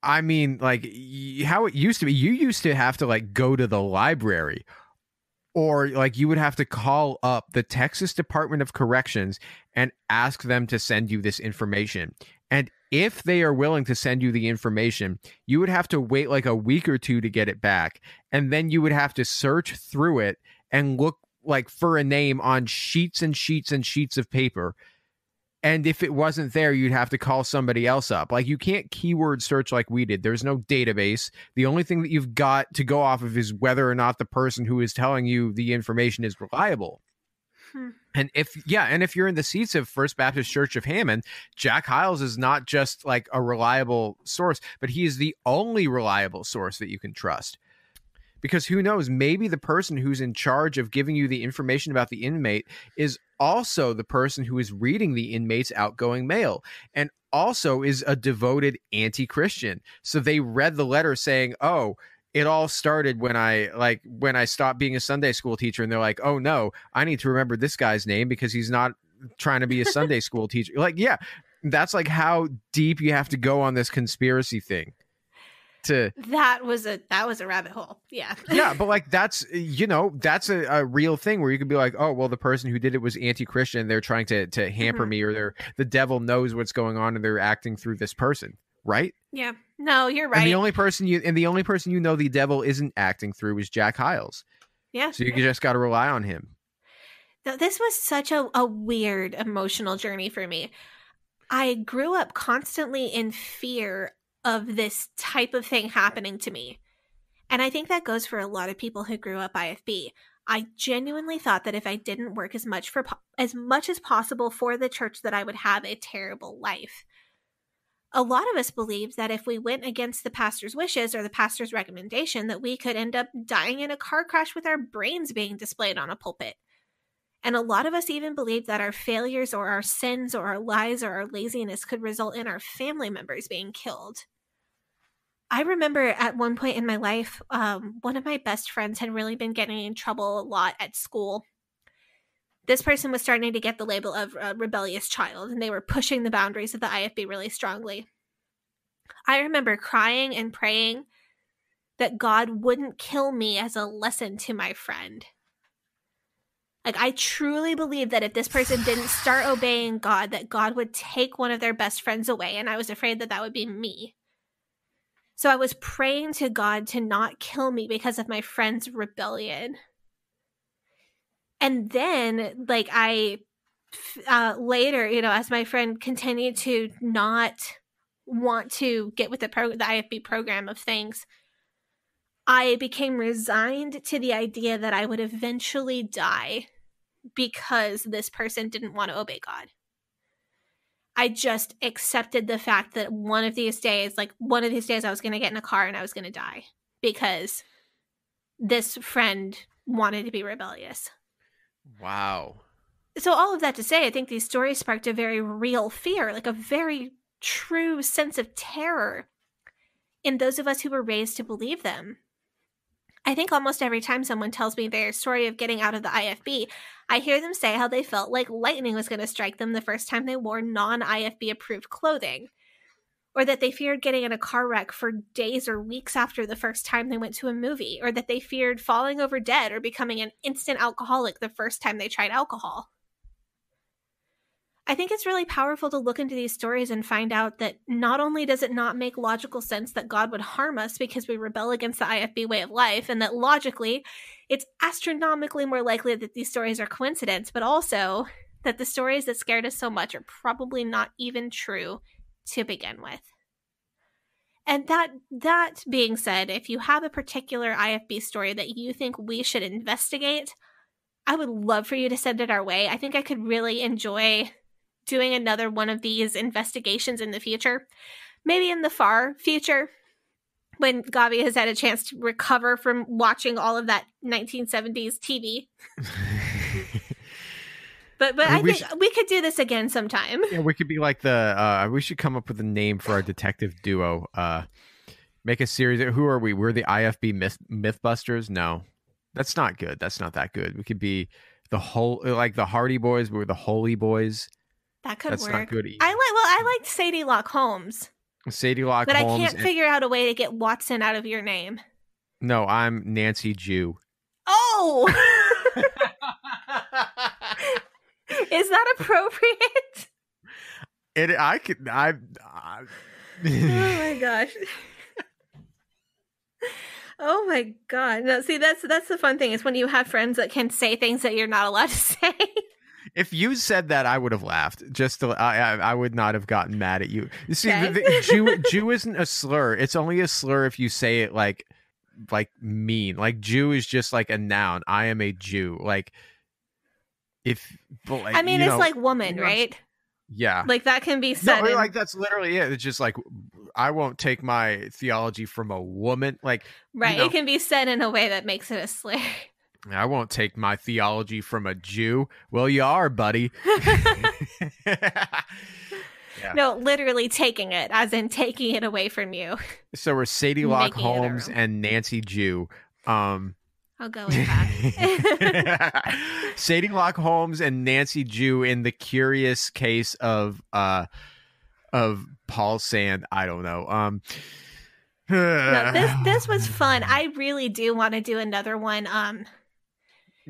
[SPEAKER 3] I mean, like, how it used to be, you used to have to like go to the library, or like you would have to call up the Texas Department of Corrections and ask them to send you this information. And if they are willing to send you the information, you would have to wait like a week or two to get it back. And then you would have to search through it and look like for a name on sheets and sheets and sheets of paper. And if it wasn't there, you'd have to call somebody else up. Like, you can't keyword search like we did. There's no database. The only thing that you've got to go off of is whether or not the person who is telling you the information is reliable. And if you're in the seats of First Baptist Church of Hammond, Jack Hyles is not just like a reliable source, but he is the only reliable source that you can trust. Because who knows, maybe the person who's in charge of giving you the information about the inmate is also the person who is reading the inmate's outgoing mail and also is a devoted anti-Christian. So they read the letter saying, oh, it all started when I stopped being a Sunday school teacher. And they're like, oh no, I need to remember this guy's name because he's not trying to be a Sunday school teacher. Like, yeah, that's like how deep you have to go on this conspiracy thing.
[SPEAKER 4] That was a rabbit hole. Yeah.
[SPEAKER 3] Yeah, but like that's a real thing where you could be like, oh, well, the person who did it was anti-Christian. They're trying to hamper me, or the devil knows what's going on and they're acting through this person, right?
[SPEAKER 4] Yeah. No, you're right.
[SPEAKER 3] And the only person you know the devil isn't acting through is Jack Hyles.
[SPEAKER 4] Yeah.
[SPEAKER 3] So you just got to rely on him.
[SPEAKER 4] This was such a weird emotional journey for me. I grew up constantly in fear of this type of thing happening to me. And I think that goes for a lot of people who grew up IFB. I genuinely thought that if I didn't work as much as possible for the church, that I would have a terrible life. A lot of us believed that if we went against the pastor's wishes or the pastor's recommendation, that we could end up dying in a car crash with our brains being displayed on a pulpit. And a lot of us even believed that our failures or our sins or our lies or our laziness could result in our family members being killed. I remember at one point in my life, one of my best friends had really been getting in trouble a lot at school. This person was starting to get the label of a rebellious child, and they were pushing the boundaries of the IFB really strongly. I remember crying and praying that God wouldn't kill me as a lesson to my friend. Like, I truly believed that if this person didn't start obeying God, that God would take one of their best friends away, and I was afraid that that would be me. So I was praying to God to not kill me because of my friend's rebellion. And then, like, later, as my friend continued to not want to get with the IFB program of things, I became resigned to the idea that I would eventually die because this person didn't want to obey God. I just accepted the fact that one of these days I was going to get in a car and I was going to die because this friend wanted to be rebellious.
[SPEAKER 3] Wow.
[SPEAKER 4] So all of that to say, I think these stories sparked a very real fear, like a very true sense of terror in those of us who were raised to believe them. I think almost every time someone tells me their story of getting out of the IFB, I hear them say how they felt like lightning was going to strike them the first time they wore non-IFB approved clothing, or that they feared getting in a car wreck for days or weeks after the first time they went to a movie, or that they feared falling over dead or becoming an instant alcoholic the first time they tried alcohol. I think it's really powerful to look into these stories and find out that not only does it not make logical sense that God would harm us because we rebel against the IFB way of life, and that logically it's astronomically more likely that these stories are coincidence, but also that the stories that scared us so much are probably not even true to begin with. And that being said, if you have a particular IFB story that you think we should investigate, I would love for you to send it our way. I think I could really enjoy doing another one of these investigations in the future. Maybe in the far future, when Gabi has had a chance to recover from watching all of that 1970s TV. But I think we could do this again sometime.
[SPEAKER 3] Yeah, we could be like we should come up with a name for our detective duo. Make a series. Who are we? We're the IFB Mythbusters? No, that's not good. That's not that good. We could be the Hardy Boys. We're the Holy Boys.
[SPEAKER 4] That could
[SPEAKER 3] That's
[SPEAKER 4] work.
[SPEAKER 3] Not good either.
[SPEAKER 4] I liked Sadielock Holmes.
[SPEAKER 3] Sadielock Holmes.
[SPEAKER 4] But I can't figure out a way to get Watson out of your name.
[SPEAKER 3] No, I'm Nancy Jew.
[SPEAKER 4] Oh! Is that appropriate?
[SPEAKER 3] Oh
[SPEAKER 4] my gosh. Oh my god. No, see, that's the fun thing is when you have friends that can say things that you're not allowed to say.
[SPEAKER 3] If you said that, I would have laughed. I would not have gotten mad at you. You see,
[SPEAKER 4] Okay.
[SPEAKER 3] Jew isn't a slur. It's only a slur if you say it like mean. Like Jew is just like a noun. I am a Jew. Like if. Like,
[SPEAKER 4] I mean, it's like woman, right?
[SPEAKER 3] Yeah.
[SPEAKER 4] Like that can be said.
[SPEAKER 3] No, like that's literally it. It's just like I won't take my theology from a woman. Like
[SPEAKER 4] right. It can be said in a way that makes it a slur.
[SPEAKER 3] I won't take my theology from a Jew. Well, you are, buddy. Yeah.
[SPEAKER 4] No, literally taking it, as in taking it away from you.
[SPEAKER 3] So we're Sadielock Holmes and Nancy Jew.
[SPEAKER 4] I'll go with that.
[SPEAKER 3] Sadielock Holmes and Nancy Jew in the curious case of Paul Sand. I don't know.
[SPEAKER 4] No, this was fun. I really do want to do another one.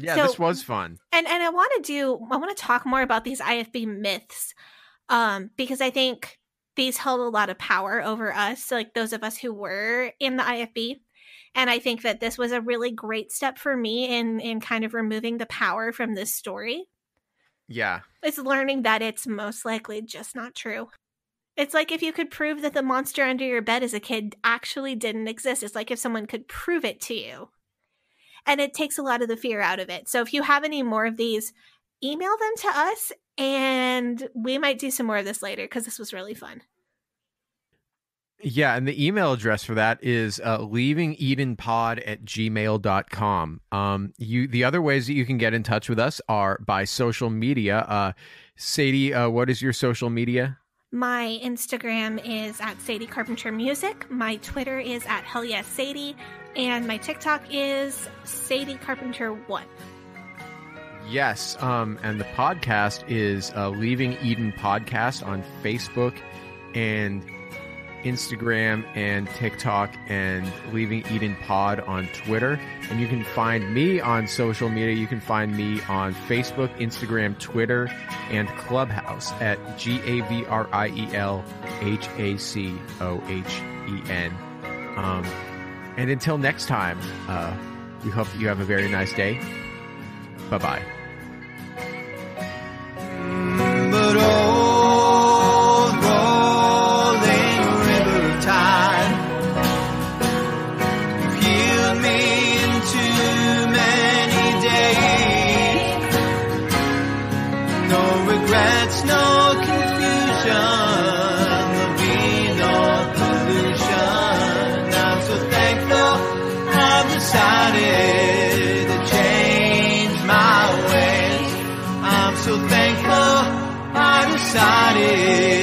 [SPEAKER 3] Yeah, this was fun.
[SPEAKER 4] And I want to talk more about these IFB myths. Because I think these held a lot of power over us, like those of us who were in the IFB. And I think that this was a really great step for me in kind of removing the power from this story.
[SPEAKER 3] Yeah.
[SPEAKER 4] It's learning that it's most likely just not true. It's like if you could prove that the monster under your bed as a kid actually didn't exist. It's like if someone could prove it to you. And it takes a lot of the fear out of it. So if you have any more of these, email them to us. And we might do some more of this later because this was really fun.
[SPEAKER 3] Yeah, and the email address for that is leavingedenpod@gmail.com. The other ways that you can get in touch with us are by social media. Sadie, what is your social media?
[SPEAKER 4] My Instagram is at Sadie Carpenter Music. My Twitter is at HellYesSadie. And my TikTok is Sadie Carpenter 1.
[SPEAKER 3] Yes, and the podcast is Leaving Eden Podcast on Facebook and Instagram and TikTok, and Leaving Eden Pod on Twitter. And you can find me on social media. You can find me on Facebook, Instagram, Twitter, and Clubhouse at GAVRELHACOHEN. And until next time, we hope that you have a very nice day. Bye-bye.
[SPEAKER 2] But old rolling river of time, you've healed me in too many days. No regrets, no confusion, there'll be no pollution. I'm so thankful I've decided to change my ways. I'm so thankful I decided